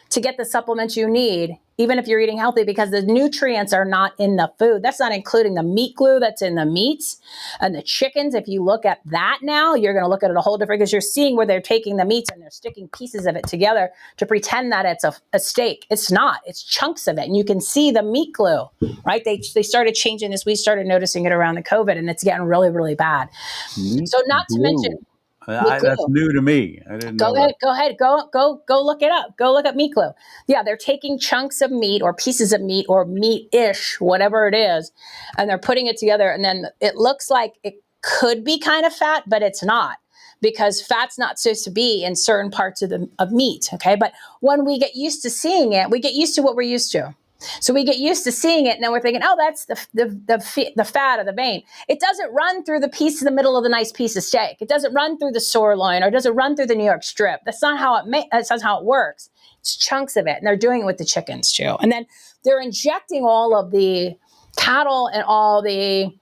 [SPEAKER 2] to get the supplements you need, even if you're eating healthy, because the nutrients are not in the food. That's not including the meat glue that's in the meats and the chickens. If you look at that now, you're going to look at it a whole different, because you're seeing where they're taking the meats and they're sticking pieces of it together to pretend that it's a steak. It's not. It's chunks of it. And you can see the meat glue, right? They started changing this. We started noticing it around the COVID, and it's getting really, really bad. So not to mention...
[SPEAKER 1] That's new to me. I didn't know.
[SPEAKER 2] Go ahead. Go look it up. Go look up meat glue. Yeah, they're taking chunks of meat or pieces of meat or meat-ish, whatever it is, and they're putting it together. And then it looks like it could be kind of fat, but it's not, because fat's not supposed to be in certain parts of meat. Okay, but when we get used to seeing it, we get used to what we're used to. So we get used to seeing it, and then we're thinking, oh, that's the fat of the vein. It doesn't run through the piece in the middle of the nice piece of steak. It doesn't run through the sirloin, or it doesn't run through the New York strip. That's not how that's not how it works. It's chunks of it, and they're doing it with the chickens too. And then they're injecting all of the cattle and all the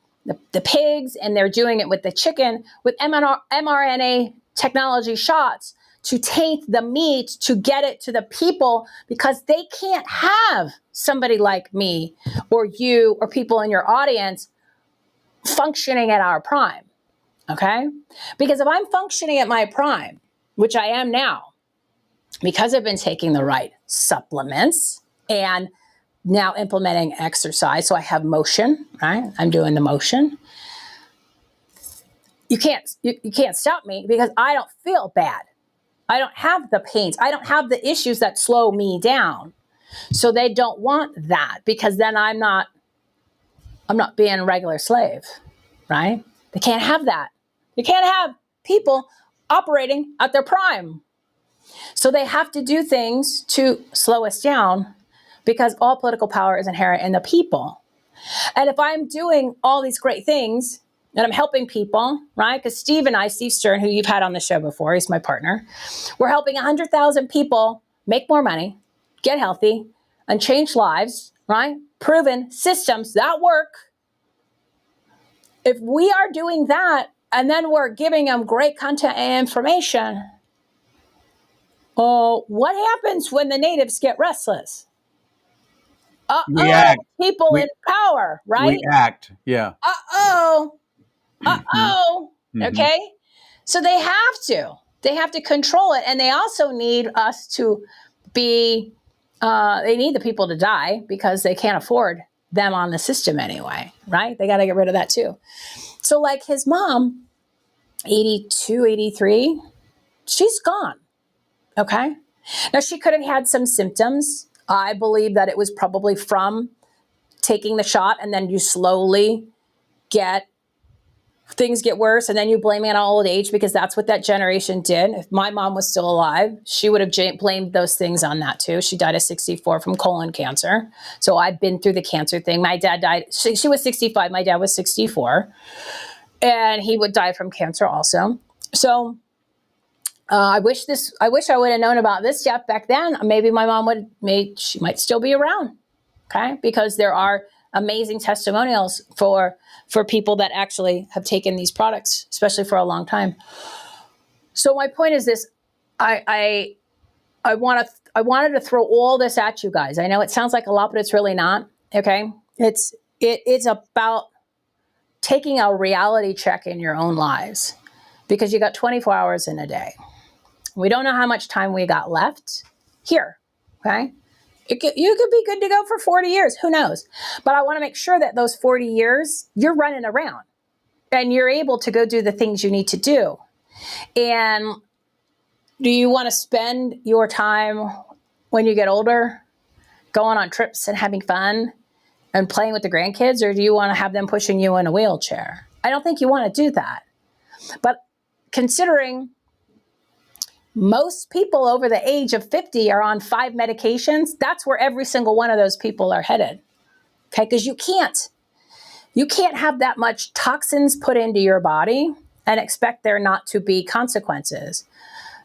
[SPEAKER 2] pigs, and they're doing it with the chicken with mRNA technology shots to taint the meat to get it to the people, because they can't have somebody like me or you or people in your audience functioning at our prime. Okay? Because if I'm functioning at my prime, which I am now, because I've been taking the right supplements and now implementing exercise, so I have motion, right? I'm doing the motion. You can't stop me, because I don't feel bad. I don't have the pains. I don't have the issues that slow me down. So they don't want that, because then I'm not being a regular slave, right? They can't have that. They can't have people operating at their prime. So they have to do things to slow us down, because all political power is inherent in the people. And if I'm doing all these great things and I'm helping people, right? Because Steve Stern, who you've had on the show before, he's my partner. We're helping 100,000 people make more money, get healthy, and change lives, right? Proven systems that work. If we are doing that, and then we're giving them great content and information, what happens when the natives get restless?
[SPEAKER 1] React.
[SPEAKER 2] People in power, right?
[SPEAKER 1] React. Yeah.
[SPEAKER 2] Okay. So they have to control it. And they also need us to be, they need the people to die, because they can't afford them on the system anyway, right? They got to get rid of that too. So like his mom, 82, 83, she's gone. Okay. Now she could have had some symptoms. I believe that it was probably from taking the shot, and then you slowly things get worse, and then you blame it on old age, because that's what that generation did. If my mom was still alive, she would have blamed those things on that too. She died at 64 from colon cancer. So I've been through the cancer thing. My dad died, she was 65, my dad was 64, and he would die from cancer also. So I wish I would have known about this stuff back then. Maybe my mom she might still be around. Okay. Because there are amazing testimonials for people that actually have taken these products, especially for a long time. So my point is this: I wanted to throw all this at you guys. I know it sounds like a lot, but it's really not. Okay, it's about taking a reality check in your own lives, because you got 24 hours in a day. We don't know how much time we got left here. Okay. You could be good to go for 40 years. Who knows? But I want to make sure that those 40 years, you're running around and you're able to go do the things you need to do. And do you want to spend your time when you get older going on trips and having fun and playing with the grandkids? Or do you want to have them pushing you in a wheelchair? I don't think you want to do that. But considering most people over the age of 50 are on 5 medications, that's where every single one of those people are headed. Okay, because you can't have that much toxins put into your body and expect there not to be consequences.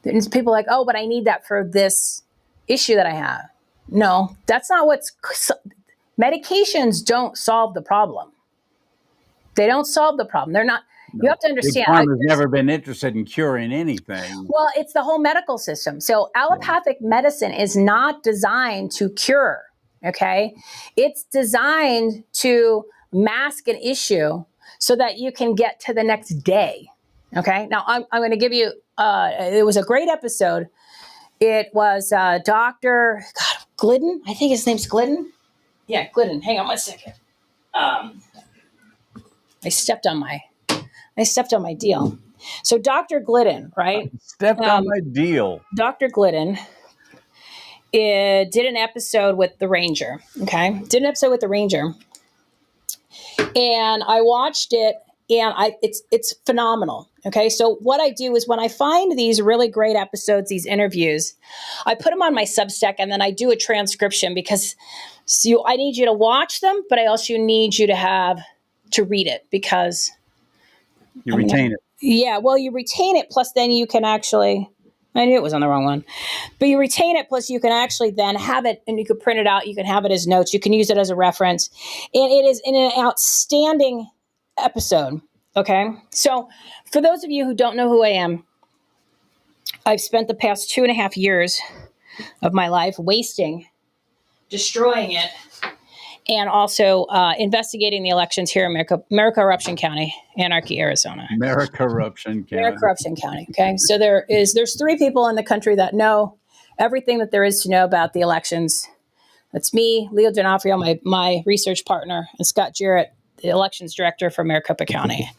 [SPEAKER 2] There's people like, oh, but I need that for this issue that I have. No, that's not medications don't solve the problem. They don't solve the problem. They're not. You have to understand.
[SPEAKER 1] Big Pharma's never been interested in curing anything.
[SPEAKER 2] Well, it's the whole medical system. So allopathic medicine is not designed to cure, okay? It's designed to mask an issue so that you can get to the next day, okay? Now, I'm going to give you, it was a great episode. It was Dr. Glidden. I think his name's Glidden. Yeah, Glidden. Hang on one second. I stepped on my deal. So Dr. Glidden, right?
[SPEAKER 1] Stepped on my deal.
[SPEAKER 2] Dr. Glidden did an episode with the Ranger, okay? Did an episode with the Ranger. And I watched it, and it's phenomenal. Okay, so what I do is when I find these really great episodes, these interviews, I put them on my Substack, and then I do a transcription because I need you to watch them, but I also need you to read it because
[SPEAKER 1] You retain it.
[SPEAKER 2] Yeah, well, you retain it, plus then you can actually. I knew it was on the wrong one. But you retain it, plus you can actually then have it, and you can print it out. You can have it as notes. You can use it as a reference. And it is an outstanding episode. Okay? So for those of you who don't know who I am, I've spent the past 2.5 years of my life wasting, destroying it, and also investigating the elections here in Maricopa Eruption County, Anarchy, Arizona.
[SPEAKER 1] Maricorruption County.
[SPEAKER 2] Maricorruption County. Okay, so there's 3 people in the country that know everything that there is to know about the elections. That's me, Leo D'Onofrio, my research partner, and Scott Jarrett, the elections director for Maricopa County.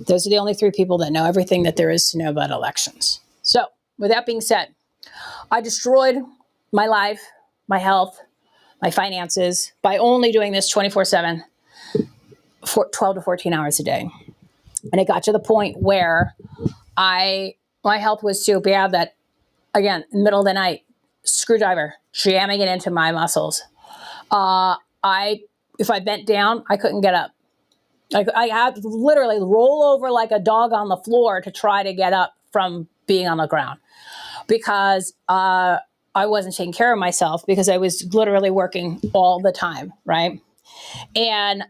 [SPEAKER 2] Those are the only 3 people that know everything that there is to know about elections. So, with that being said, I destroyed my life, my health, my finances by only doing this 24/7 for 12 to 14 hours a day. And it got to the point where my health was so bad that, again, in the middle of the night, screwdriver jamming it into my muscles. If I bent down, I couldn't get up. I had to literally roll over like a dog on the floor to try to get up from being on the ground because I wasn't taking care of myself because I was literally working all the time, right? And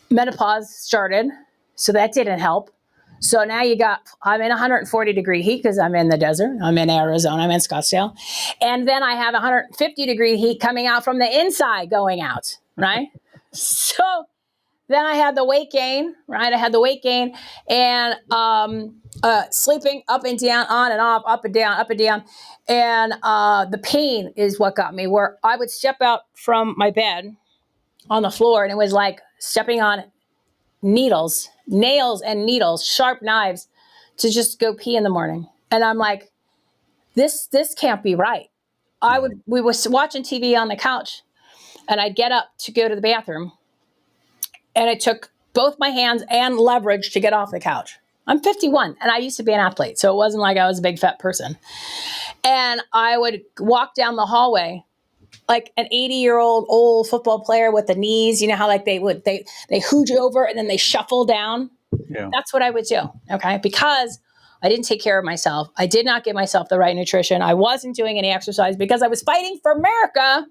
[SPEAKER 2] menopause started, so that didn't help. So now I'm in 140 degree heat because I'm in the desert. I'm in Arizona. I'm in Scottsdale. And then I have 150 degree heat coming out from the inside going out, right? So then I had the weight gain, right? I had the weight gain and sleeping up and down, on and off, up and down, up and down. And the pain is what got me, where I would step out from my bed on the floor and it was like stepping on nails and needles, sharp knives to just go pee in the morning. And I'm like, this can't be right. We were watching TV on the couch and I'd get up to go to the bathroom and it took both my hands and leverage to get off the couch. I'm 51 and I used to be an athlete, so it wasn't like I was a big fat person. And I would walk down the hallway like an 80-year-old old football player with the knees, you know how like they hooge over and then they shuffle down. Yeah. That's what I would do. Okay. Because I didn't take care of myself. I did not give myself the right nutrition. I wasn't doing any exercise because I was fighting for America.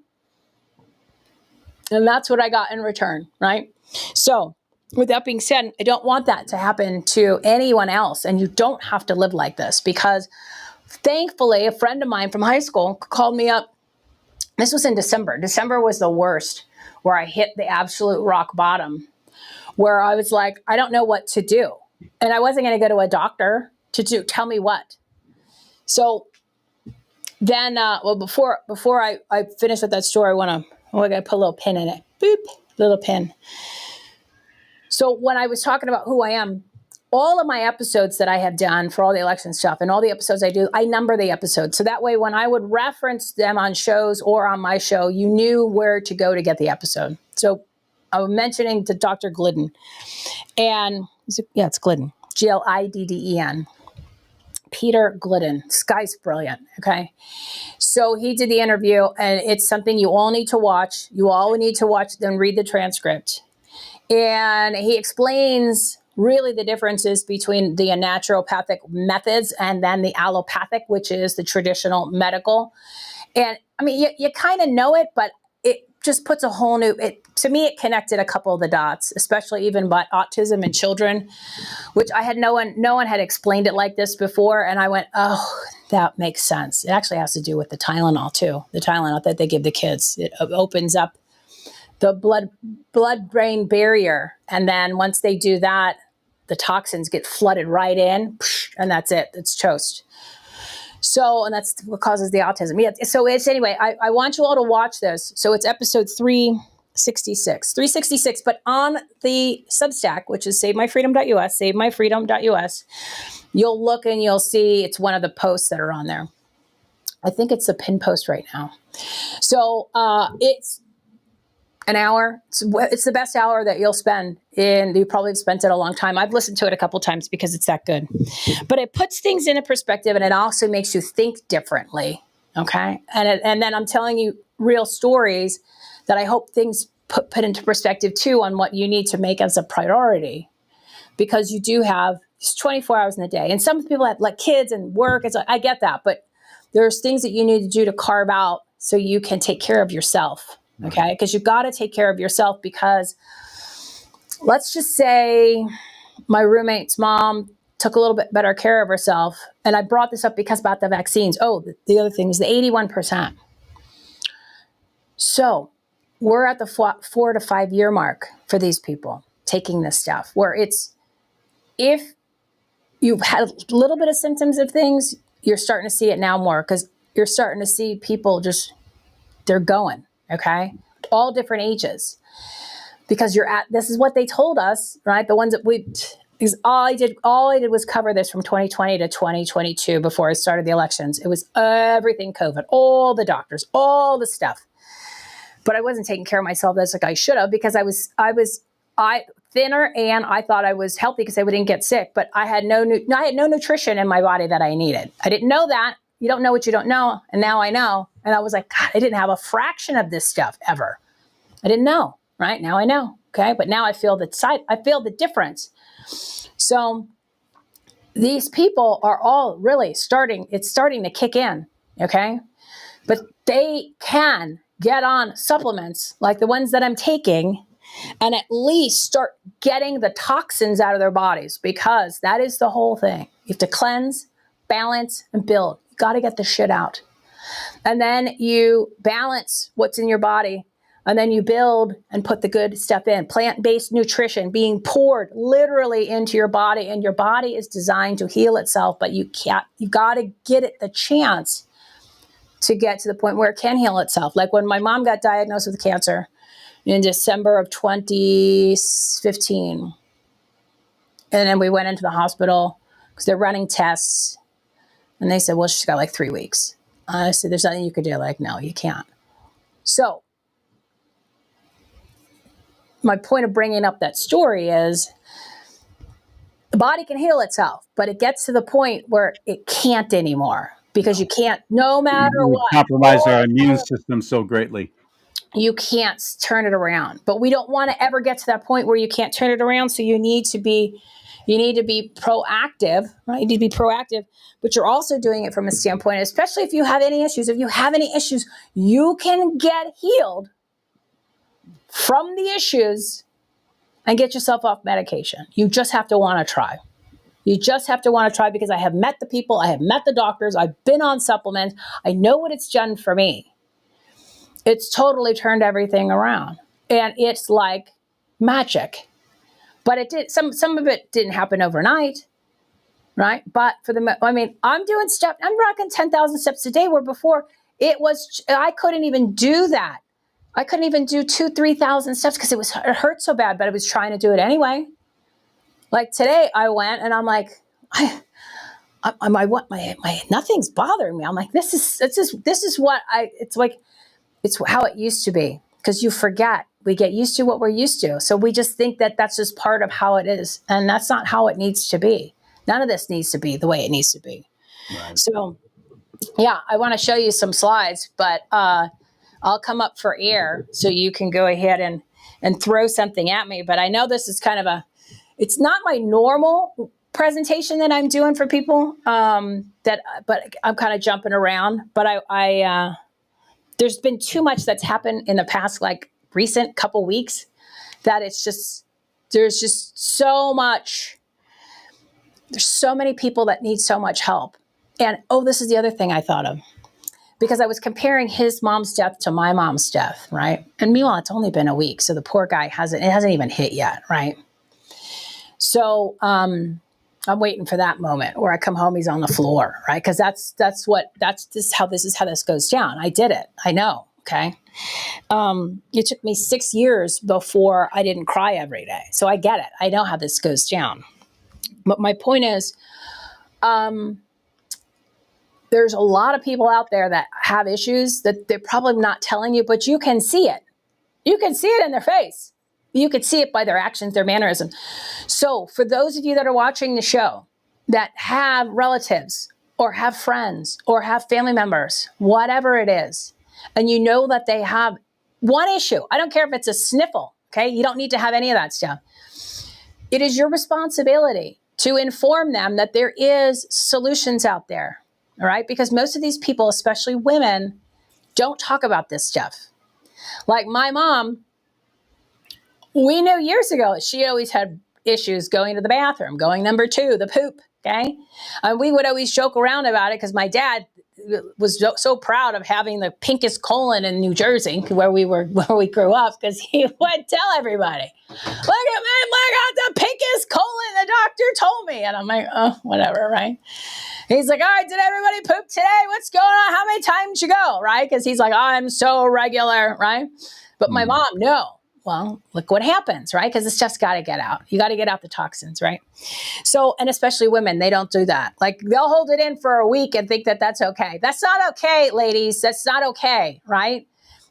[SPEAKER 2] And that's what I got in return. Right. So with that being said, I don't want that to happen to anyone else. And you don't have to live like this because thankfully a friend of mine from high school called me up. This was in December. December was the worst, where I hit the absolute rock bottom, where I was like, I don't know what to do. And I wasn't going to go to a doctor to tell me what. So then, before I finish with that story, I got to put a little pin in it. Boop, little pin. So when I was talking about who I am, all of my episodes that I have done for all the election stuff and all the episodes I do, I number the episodes. So that way, when I would reference them on shows or on my show, you knew where to go to get the episode. So I was mentioning to Dr. Glidden. And it's Glidden, Glidden. Peter Glidden. This guy's brilliant. Okay. So he did the interview and it's something you all need to watch. You all need to watch, then read the transcript. And he explains really the differences between the naturopathic methods and then the allopathic, which is the traditional medical. And I mean, you kind of know it, but it just puts a whole new, to me, it connected a couple of the dots, especially even about autism in children, which I had no one had explained it like this before. And I went, oh, that makes sense. It actually has to do with the Tylenol too. The Tylenol that they give the kids. It opens up the blood-brain barrier. And then once they do that, the toxins get flooded right in, and that's it. It's toast. So, and that's what causes the autism. Yeah. So it's, anyway, I want you all to watch this. So it's episode 366, but on the Substack, which is savemyfreedom.us, you'll look and you'll see it's one of the posts that are on there. I think it's a pin post right now. So it's An hour. It's the best hour that you'll spend, and you probably have spent it a long time. I've listened to it a couple times because it's that good. But it puts things into perspective, and it also makes you think differently. Okay, and then I'm telling you real stories that I hope things put into perspective too on what you need to make as a priority, because you do have 24 hours in a day, and some people have like kids and work. It's like, I get that, but there's things that you need to do to carve out so you can take care of yourself. Okay, because you've got to take care of yourself, because let's just say my roommate's mom took a little bit better care of herself. And I brought this up because about the vaccines. Oh, the other thing is the 81%. So we're at the 4 to 5 year mark for these people taking this stuff, where it's, if you've had a little bit of symptoms of things, you're starting to see it now more, because you're starting to see people just, they're going. Okay. All different ages, because this is what they told us, right? The ones that because all I did was cover this from 2020 to 2022 before I started the elections. It was everything COVID, all the doctors, all the stuff. But I wasn't taking care of myself as like I should have, because I was thinner, and I thought I was healthy because I didn't get sick, but I had no nutrition in my body that I needed. I didn't know that. You don't know what you don't know. And now I know. And I was like, God, I didn't have a fraction of this stuff ever. I didn't know, right? Now I know. Okay. But now I feel the difference. So these people are all really starting to kick in. Okay. But they can get on supplements like the ones that I'm taking, and at least start getting the toxins out of their bodies, because that is the whole thing. You have to cleanse, balance, and build. You got to get the shit out. And then you balance what's in your body, and then you build and put the good stuff in. Plant-based nutrition being poured literally into your body, and your body is designed to heal itself, but you got to get it the chance to get to the point where it can heal itself. Like when my mom got diagnosed with cancer in December of 2015. And then we went into the hospital because they're running tests. And they said, well, she's got like 3 weeks. I said, there's nothing you could do. Like, no, you can't. So my point of bringing up that story is the body can heal itself, but it gets to the point where it can't anymore, because you can't, no matter what.
[SPEAKER 1] Compromise our immune system so greatly.
[SPEAKER 2] You can't turn it around. But we don't want to ever get to that point where you can't turn it around. So you need to be proactive, right? You need to be proactive, but you're also doing it from a standpoint, especially if you have any issues. If you have any issues, you can get healed from the issues and get yourself off medication. You just have to want to try. You just have to want to try, because I have met the people, I have met the doctors, I've been on supplements. I know what it's done for me. It's totally turned everything around, and it's like magic. But it did. Some of it didn't happen overnight, right? But I'm doing stuff. I'm rocking 10,000 steps a day, where before I couldn't even do that. I couldn't even do 2,000-3,000 steps because it hurt so bad. But I was trying to do it anyway. Like today, I went and I'm like, nothing's bothering me. I'm like, this is what it's like. It's how it used to be, because you forget. We get used to what we're used to. So we just think that that's just part of how it is. And that's not how it needs to be. None of this needs to be the way it needs to be. Right. So, yeah, I want to show you some slides, but I'll come up for air so you can go ahead and throw something at me. But I know this is kind of it's not my normal presentation that I'm doing for people, but I'm kind of jumping around. But there's been too much that's happened in the past, like recent couple weeks, that there's just so much. There's so many people that need so much help. And this is the other thing I thought of, because I was comparing his mom's death to my mom's death, right? And meanwhile, it's only been a week, so the poor guy hasn't even hit yet, right? So I'm waiting for that moment where I come home, he's on the floor, right? Because that's how this goes down. I did it. I know. Okay. It took me 6 years before I didn't cry every day. So I get it. I know how this goes down. But my point is, there's a lot of people out there that have issues that they're probably not telling you, but you can see it. You can see it in their face. You could see it by their actions, their mannerisms. So for those of you that are watching the show that have relatives or have friends or have family members, whatever it is, and you know that they have one issue, I don't care if it's a sniffle, okay? You don't need to have any of that stuff. It is your responsibility to inform them that there is solutions out there, all right? Because most of these people, especially women, don't talk about this stuff. Like my mom, we knew years ago that she always had issues going to the bathroom, going number 2, the poop, okay? And we would always joke around about it because my dad was so proud of having the pinkest colon in New Jersey, where we grew up, because he would tell everybody, look at me, I got the pinkest colon, the doctor told me. And I'm like, oh, whatever, right? He's like, all right, did everybody poop today? What's going on? How many times you go, right? Because he's like, oh, I'm so regular, right? But my mom, no. Well, look what happens, right? Because this stuff's got to get out. You got to get out the toxins, right? So, and especially women, they don't do that. Like, they'll hold it in for a week and think that that's okay. That's not okay, ladies. That's not okay, right?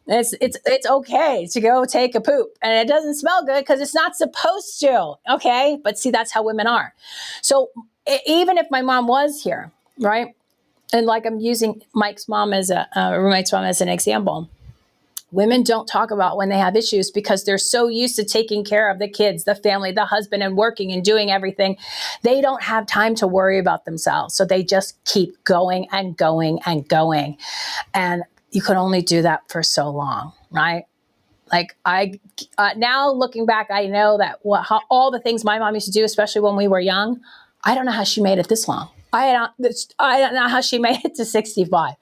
[SPEAKER 2] It's okay to go take a poop, and it doesn't smell good because it's not supposed to, okay? But see, that's how women are. So even if my mom was here, right? And like, I'm using Mike's mom as roommate's mom as an example. Women don't talk about when they have issues because they're so used to taking care of the kids, the family, the husband, and working and doing everything. They don't have time to worry about themselves. So they just keep going and going and going. And you can only do that for so long, right? Like, now looking back, I know that all the things my mom used to do, especially when we were young, I don't know how she made it this long. I don't know how she made it to 65.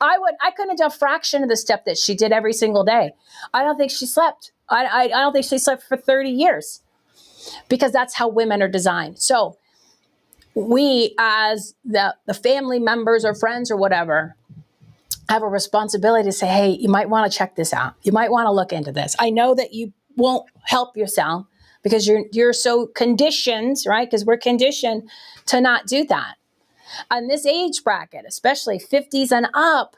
[SPEAKER 2] I couldn't do a fraction of the stuff that she did every single day. I don't think she slept. I don't think she slept for 30 years, because that's how women are designed. So we, as the family members or friends or whatever, have a responsibility to say, hey, you might want to check this out. You might want to look into this. I know that you won't help yourself because you're so conditioned, right? Because we're conditioned to not do that. On this age bracket, especially 50s and up,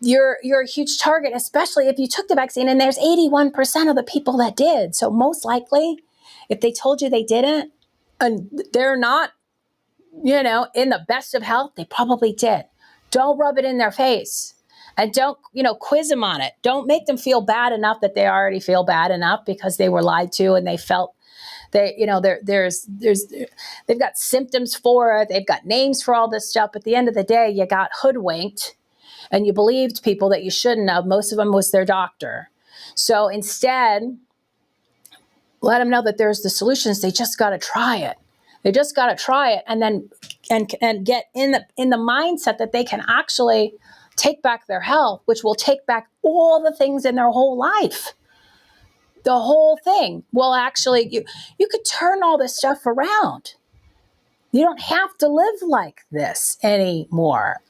[SPEAKER 2] you're a huge target, especially if you took the vaccine, and there's 81% of the people that did. So most likely, if they told you they didn't, and they're not, in the best of health, they probably did. Don't rub it in their face, and don't, quiz them on it. Don't make them feel bad enough that they already feel bad enough because they were lied to and they felt they've got symptoms for it. They've got names for all this stuff. But at the end of the day, you got hoodwinked and you believed people that you shouldn't have. Most of them was their doctor. So instead, let them know that there's the solutions. They just got to try it. They just got to try it, and then and get in the mindset that they can actually take back their health, which will take back all the things in their whole life. The whole thing will actually, you could turn all this stuff around. You don't have to live like this anymore.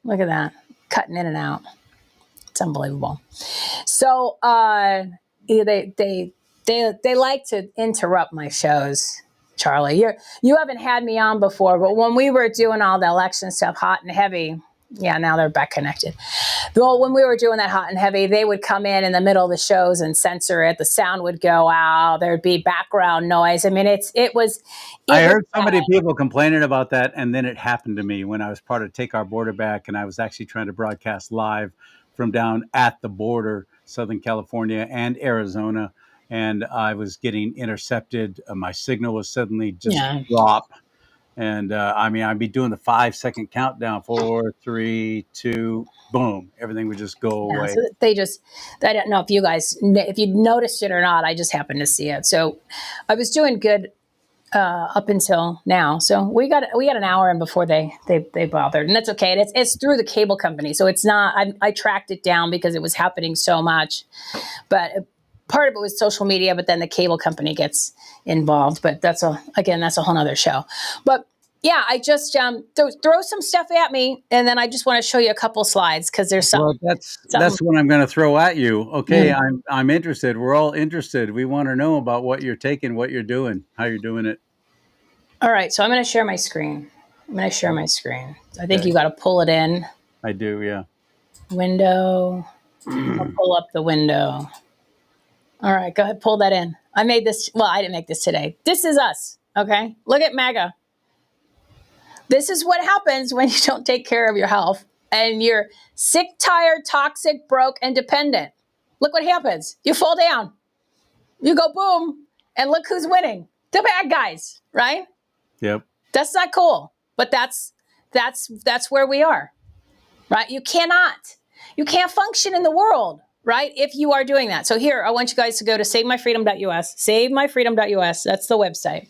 [SPEAKER 2] Look at that, cutting in and out. It's unbelievable. So they like to interrupt my shows, CharLee. You haven't had me on before, but when we were doing all the election stuff, hot and heavy, yeah, now they're back connected. Well, when we were doing that hot and heavy, they would come in the middle of the shows and censor it. The sound would go out. There'd be background noise. I mean, it was.
[SPEAKER 1] I heard so many people complaining about that, and then it happened to me when I was part of Take Our Border Back, and I was actually trying to broadcast live from down at the border, Southern California and Arizona, and I was getting intercepted. My signal was suddenly just drop. And I'd be doing the 5-second countdown, 4, 3, 2, boom, everything would just go away.
[SPEAKER 2] So I don't know if you noticed it or not. I just happened to see it. So I was doing good up until now. So we got an hour in before they bothered, and that's okay. It's through the cable company, so it's not. I tracked it down because it was happening so much, but. Part of it was social media, but then the cable company gets involved. But that's a whole nother show. But yeah, I just throw some stuff at me, and then I just want to show you a couple slides because there's something.
[SPEAKER 1] Well, that's what I'm going to throw at you. Okay, I'm interested. We're all interested. We want to know about what you're taking, what you're doing, how you're doing it.
[SPEAKER 2] All right, so I'm going to share my screen. I think you got to pull it in.
[SPEAKER 1] I do, yeah.
[SPEAKER 2] Window. I'll pull up the window. All right, go ahead, pull that in. I made this, well, I didn't make this today. This is us, okay? Look at MAGA. This is what happens when you don't take care of your health and you're sick, tired, toxic, broke, and dependent. Look what happens. You fall down. You go boom, and look who's winning. The bad guys, right?
[SPEAKER 1] Yep.
[SPEAKER 2] That's not cool, but that's where we are, right? You can't function in the world, right? If you are doing that. So here, I want you guys to go to savemyfreedom.us, savemyfreedom.us. That's the website.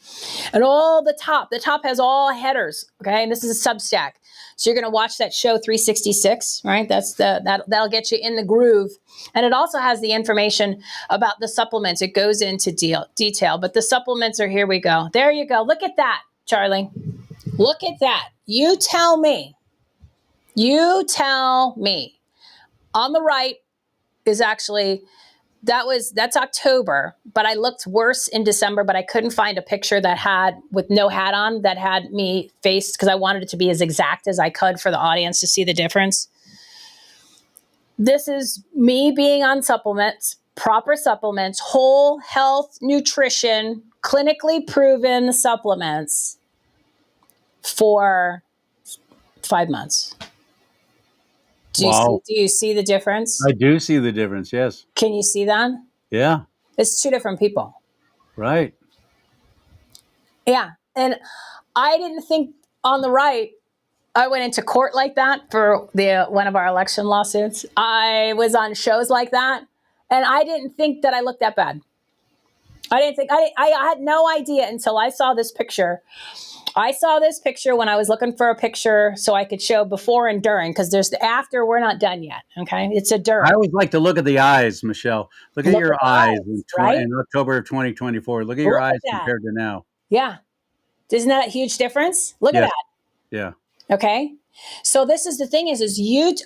[SPEAKER 2] And all the top has all headers, okay? And this is a Substack. So you're going to watch that show 366, right? That'll get you in the groove. And it also has the information about the supplements. It goes into detail, but the supplements are, here we go. There you go. Look at that, Charlie. Look at that. You tell me. On the right is actually, that's October, but I looked worse in December, but I couldn't find a picture that had, with no hat on, that had me faced, because I wanted it to be as exact as I could for the audience to see the difference. This is me being on supplements, proper supplements, whole health nutrition, clinically proven supplements for 5 months. Do you see the difference?
[SPEAKER 1] I do see the difference, yes.
[SPEAKER 2] Can you see that?
[SPEAKER 1] Yeah.
[SPEAKER 2] It's two different people.
[SPEAKER 1] Right.
[SPEAKER 2] Yeah. And I didn't think on the right, I went into court like that for one of our election lawsuits. I was on shows like that, and I didn't think that I looked that bad. I had no idea until I saw this picture. I saw this picture when I was looking for a picture so I could show before and during, because there's the after. We're not done yet. Okay. It's a during.
[SPEAKER 1] I always like to look at the eyes, Michelle. Look at your eyes in October of 2024. Look at your eyes compared to now.
[SPEAKER 2] Yeah. Isn't that a huge difference? Look at that.
[SPEAKER 1] Yeah.
[SPEAKER 2] Okay. So this is the thing is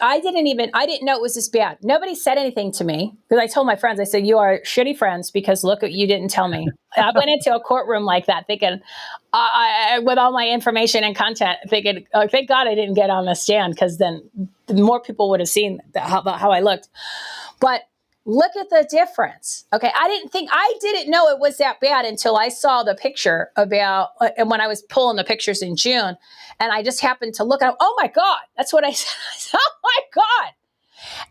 [SPEAKER 2] I didn't know it was this bad. Nobody said anything to me, because I told my friends, I said, you are shitty friends because look what you didn't tell me. I went into a courtroom like that thinking, with all my information and content, thinking, oh, thank God I didn't get on the stand, because then more people would have seen how I looked. But look at the difference. Okay. I didn't know it was that bad until I saw the picture and when I was pulling the pictures in June, and I just happened to look at, oh my God, that's what I said. I said, oh my God.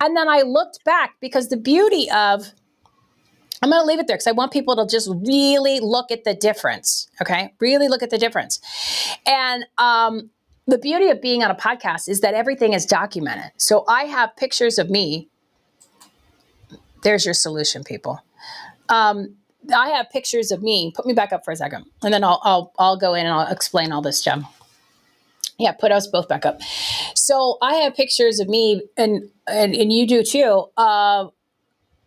[SPEAKER 2] And then I looked back, because the beauty of, I'm going to leave it there because I want people to just really look at the difference. Okay. Really look at the difference. And, the beauty of being on a podcast is that everything is documented. So I have pictures of me. There's your solution, people. I have pictures of me. Put me back up for a second, and then I'll go in and I'll explain all this, Jem. Yeah, put us both back up. So I have pictures of me, and you do too.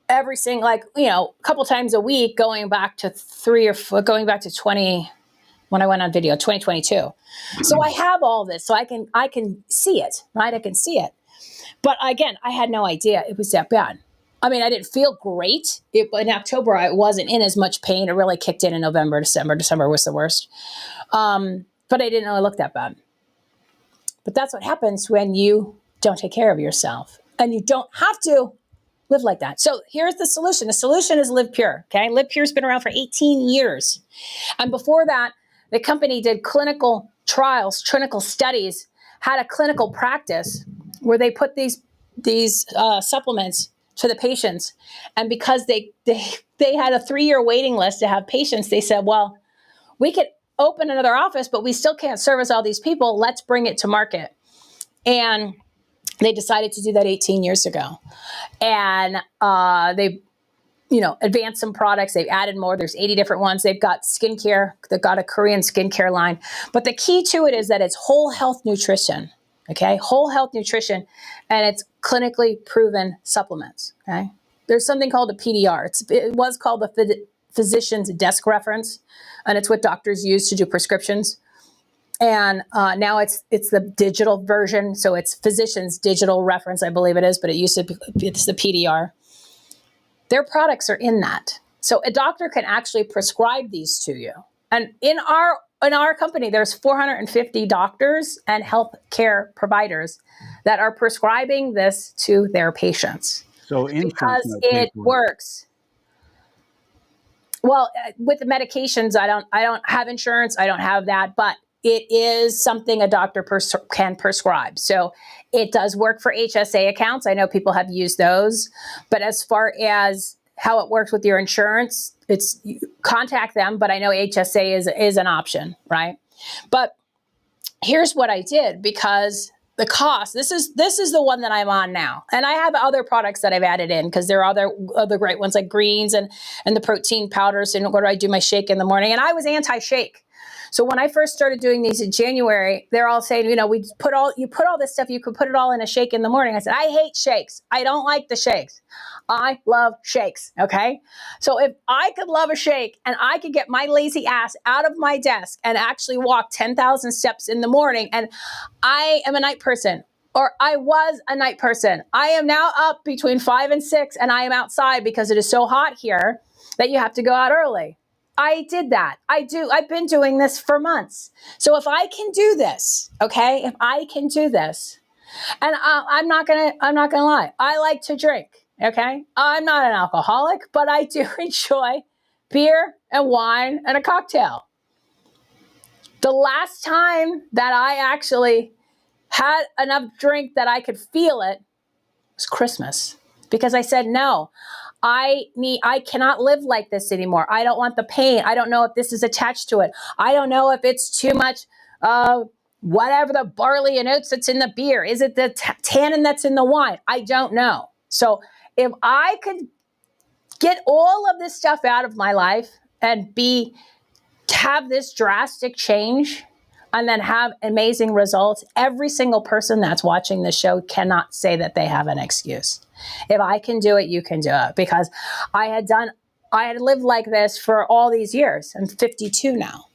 [SPEAKER 2] Every single, a couple times a week, going back to 20 when I went on video, 2022. So I have all this, so I can see it, right? I can see it. But again, I had no idea it was that bad. I mean, I didn't feel great. In October, I wasn't in as much pain. It really kicked in November, December. December was the worst. But I didn't know it looked that bad. But that's what happens when you don't take care of yourself. And you don't have to live like that. So here's the solution. The solution is Live Pure. Okay. Live Pure's been around for 18 years. And before that, the company did clinical trials, clinical studies, had a clinical practice where they put these supplements to the patients. And because they had a 3-year waiting list to have patients, they said, well, we could open another office, but we still can't service all these people. Let's bring it to market. And they decided to do that 18 years ago. And they advanced some products. They've added more. There's 80 different ones. They've got skincare. They've got a Korean skincare line. But the key to it is that it's whole health nutrition. Okay, whole health nutrition, and it's clinically proven supplements. Okay, there's something called a PDR. It was called the physician's desk reference, and it's what doctors use to do prescriptions. And now it's the digital version, so it's physician's digital reference, I believe it is, but it's the PDR. Their products are in that, so a doctor can actually prescribe these to you. And in our company, there's 450 doctors and healthcare providers that are prescribing this to their patients.
[SPEAKER 1] So insurance
[SPEAKER 2] because
[SPEAKER 1] might pay
[SPEAKER 2] it
[SPEAKER 1] for it.
[SPEAKER 2] works. Well, with the medications, I don't have insurance. I don't have that, but it is something a doctor can prescribe. So it does work for HSA accounts. I know people have used those, but as far as how it works with your insurance, it's contact them. But I know HSA is an option, right? But here's what I did, because the cost, this is the one that I'm on now. And I have other products that I've added in because there are other great ones like greens and the protein powders. And what do I do? My shake in the morning. And I was anti-shake. So when I first started doing these in January, they're all saying, you put all this stuff, you could put it all in a shake in the morning. I said, I hate shakes. I don't like the shakes. I love shakes. Okay. So if I could love a shake and I could get my lazy ass out of my desk and actually walk 10,000 steps in the morning, and I am a night person, or I was a night person. I am now up between 5 and 6 and I am outside because it is so hot here that you have to go out early. I did that. I've been doing this for months. So if I can do this, okay, if I can do this, and I'm not gonna lie, I like to drink, okay? I'm not an alcoholic, but I do enjoy beer and wine and a cocktail. The last time that I actually had enough drink that I could feel it was Christmas, because I said, no, I cannot live like this anymore. I don't want the pain. I don't know if this is attached to it. I don't know if it's too much, whatever the barley and oats that's in the beer. Is it the tannin that's in the wine? I don't know. So if I could get all of this stuff out of my life and have this drastic change and then have amazing results, every single person that's watching this show cannot say that they have an excuse. If I can do it, you can do it, because I had lived like this for all these years. I'm 52 now,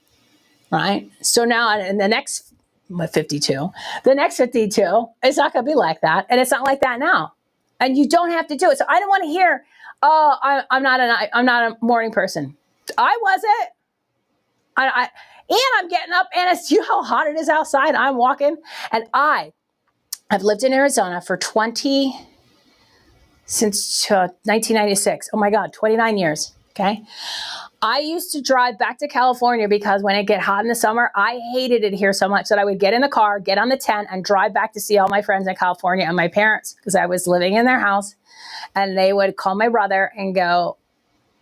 [SPEAKER 2] right? So now in the next 52, the next 52, it's not going to be like that. And it's not like that now. And you don't have to do it. So I don't want to hear, oh, I'm not a morning person. I wasn't. And I'm getting up, and it's, you know how hot it is outside. I'm walking, and I've lived in Arizona for since 1996. Oh my God, 29 years. Okay. I used to drive back to California because when it get hot in the summer, I hated it here so much that I would get in the car, get on the 10 and drive back to see all my friends in California and my parents, because I was living in their house, and they would call my brother and go,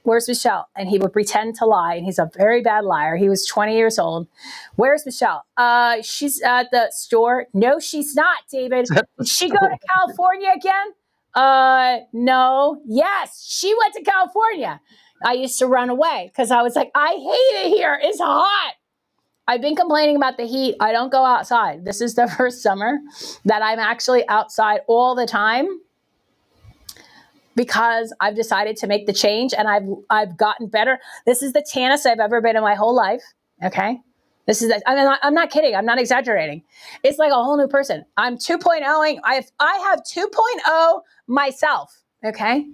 [SPEAKER 2] where's Michelle? And he would pretend to lie. And he's a very bad liar. He was 20 years old. Where's Michelle? She's at the store. No, she's not, David. Did she go to California again? No. Yes, she went to California. I used to run away because I was like, I hate it here. It's hot. I've been complaining about the heat. I don't go outside. This is the first summer that I'm actually outside all the time, because I've decided to make the change, and I've gotten better. This is the tannest I've ever been in my whole life. Okay. I'm not kidding. I'm not exaggerating. It's like a whole new person. I'm 2.0ing. I have 2.0 myself. Okay.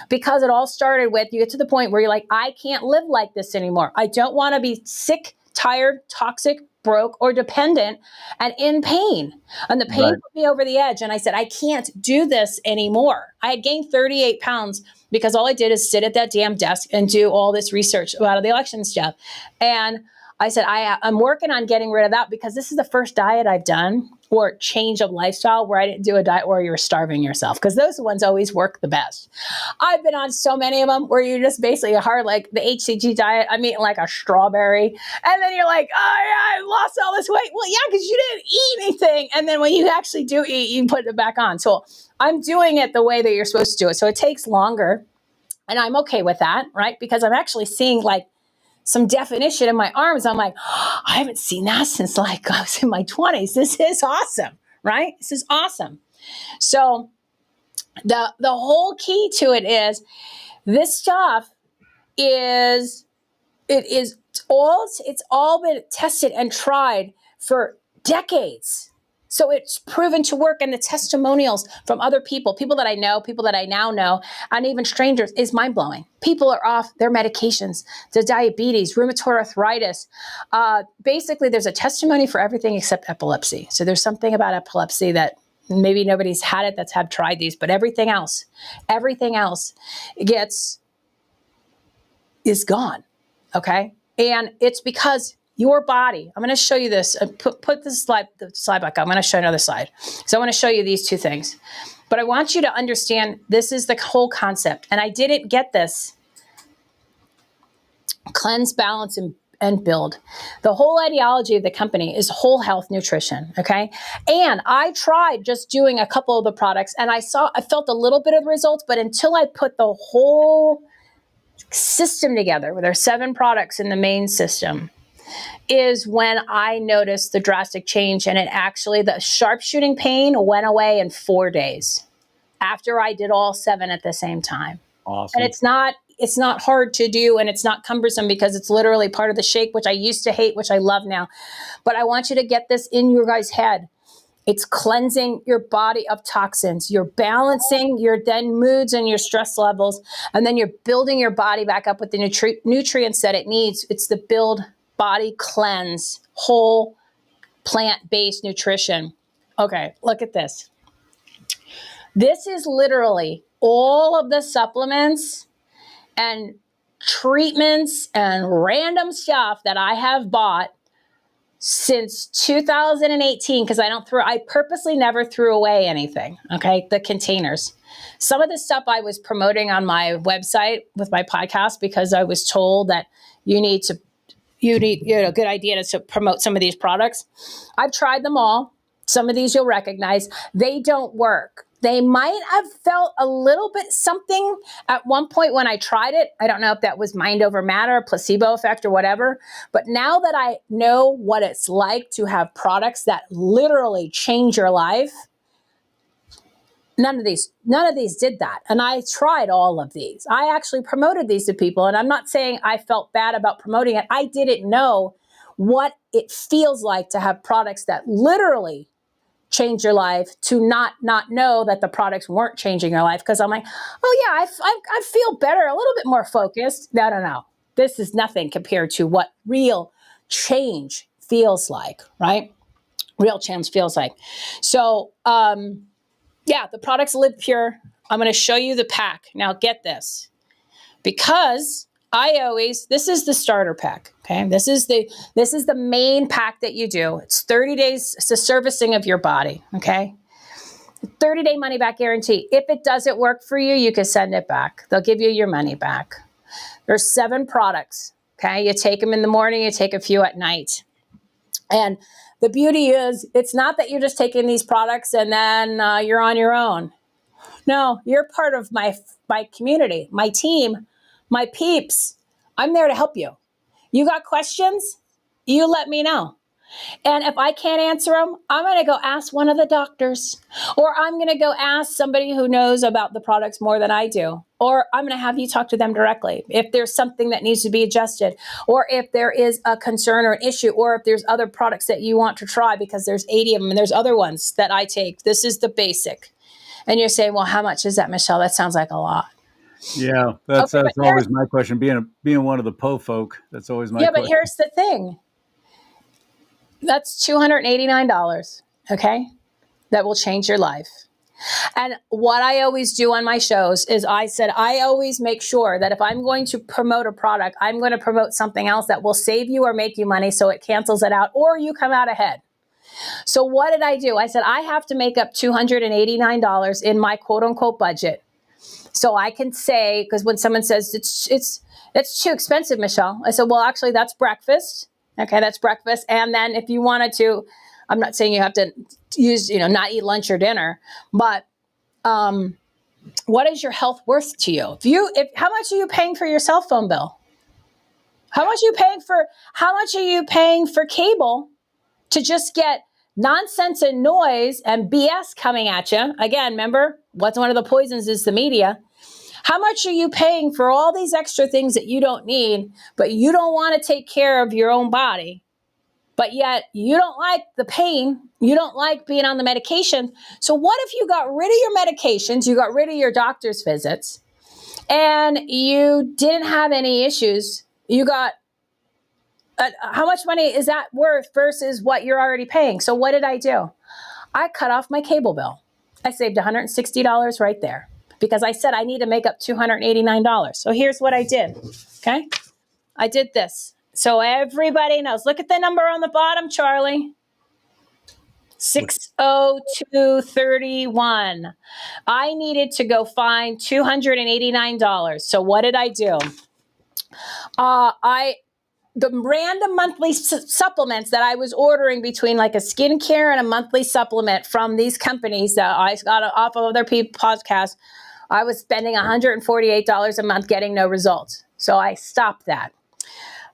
[SPEAKER 2] Because it all started with, you get to the point where you're like, I can't live like this anymore. I don't want to be sick, tired, toxic, broke, or dependent and in pain. And the pain put me over the edge. And I said, I can't do this anymore. I had gained 38 pounds because all I did is sit at that damn desk and do all this research about the election stuff. And I said, I'm working on getting rid of that, because this is the first diet I've done, or change of lifestyle, where I didn't do a diet where you're starving yourself, because those ones always work the best. I've been on so many of them where you're just basically like the HCG diet. I'm eating like a strawberry. And then you're like, oh yeah, I lost all this weight. Well, yeah, because you didn't eat anything. And then when you actually do eat, you put it back on. So I'm doing it the way that you're supposed to do it. So it takes longer. And I'm okay with that, right? Because I'm actually seeing like some definition in my arms. I'm like, oh, I haven't seen that since like I was in my 20s. This is awesome, right? This is awesome. So the whole key to it is, this stuff it's all been tested and tried for decades. So it's proven to work, and the testimonials from other people that I know, people that I now know, and even strangers, is mind-blowing. People are off their medications, their diabetes, rheumatoid arthritis. Basically, there's a testimony for everything except epilepsy. So there's something about epilepsy that Maybe nobody's had it that's have tried these, but everything else is gone. Okay. And it's because your body, I'm going to show you this. Put the slide back up. I'm going to show another slide. So I want to show you these two things. But I want you to understand this is the whole concept. And I didn't get this. Cleanse, balance, and build. The whole ideology of the company is whole health nutrition. Okay. And I tried just doing a couple of the products and I felt a little bit of the results, but until I put the whole system together, where there's 7 products in the main system, is when I noticed the drastic change. And the sharpshooting pain went away in 4 days after I did all 7 at the same time.
[SPEAKER 1] Awesome.
[SPEAKER 2] And it's not hard to do, and it's not cumbersome because it's literally part of the shake, which I used to hate, which I love now. But I want you to get this in your guys' head. It's cleansing your body of toxins. You're balancing your then moods and your stress levels, and then you're building your body back up with the nutrients that it needs. It's the build, body, cleanse, whole plant-based nutrition. Okay, look at this. This is literally all of the supplements and treatments and random stuff that I have bought since 2018, because I purposely never threw away anything. Okay. The containers. Some of the stuff I was promoting on my website with my podcast, because I was told that you need a good idea to promote some of these products. I've tried them all. Some of these you'll recognize. They don't work. They might have felt a little bit something at one point when I tried it. I don't know if that was mind over matter, placebo effect, or whatever. But now that I know what it's like to have products that literally change your life, none of these did that. And I tried all of these. I actually promoted these to people. And I'm not saying I felt bad about promoting it. I didn't know what it feels like to have products that literally change your life, to not know that the products weren't changing your life. Because I'm like, oh yeah, I feel better, a little bit more focused. No. This is nothing compared to what real change feels like, right? Real change feels like. So, yeah, the products live pure. I'm going to show you the pack. Now get this, because this is the starter pack. Okay. This is the main pack that you do. It's 30 days. It's the servicing of your body. Okay. 30-day money back guarantee. If it doesn't work for you, you can send it back. They'll give you your money back. There's 7 products. Okay. You take them in the morning, you take a few at night. And the beauty is, it's not that you're just taking these products and then you're on your own. No, you're part of my community, my team, my peeps. I'm there to help you. You got questions? You let me know. And if I can't answer them, I'm going to go ask one of the doctors, or I'm going to go ask somebody who knows about the products more than I do, or I'm going to have you talk to them directly if there's something that needs to be adjusted, or if there is a concern or an issue, or if there's other products that you want to try, because there's 80 of them and there's other ones that I take. This is the basic. And you're saying, well, how much is that, Michelle? That sounds like a lot.
[SPEAKER 1] Yeah, that's always my question. Being one of the PO folk, that's always my question.
[SPEAKER 2] Yeah, but here's the thing. That's $289, okay? That will change your life. And what I always do on my shows is I always make sure that if I'm going to promote a product, I'm going to promote something else that will save you or make you money, so it cancels it out, or you come out ahead. So what did I do? I said, I have to make up $289 in my quote unquote budget. So I can say, because when someone says it's too expensive, Michelle, I said, well, actually that's breakfast. Okay, that's breakfast. And then if you wanted to, I'm not saying you have to not eat lunch or dinner, but what is your health worth to you? How much are you paying for your cell phone bill? How much are you paying for cable to just get nonsense and noise and BS coming at you? Again, remember, what's one of the poisons is the media. How much are you paying for all these extra things that you don't need, but you don't want to take care of your own body, but yet you don't like the pain, you don't like being on the medication. So what if you got rid of your medications, you got rid of your doctor's visits, and you didn't have any issues? You got how much money is that worth versus what you're already paying? So what did I do? I cut off my cable bill. I saved $160 right there because I said I need to make up $289. So here's what I did. Okay. I did this. So everybody knows. Look at the number on the bottom, CharLee. 60231. I needed to go find $289. So what did I do? The random monthly supplements that I was ordering between like a skincare and a monthly supplement from these companies that I got off of other people's podcasts, I was spending $148 a month getting no results. So I stopped that.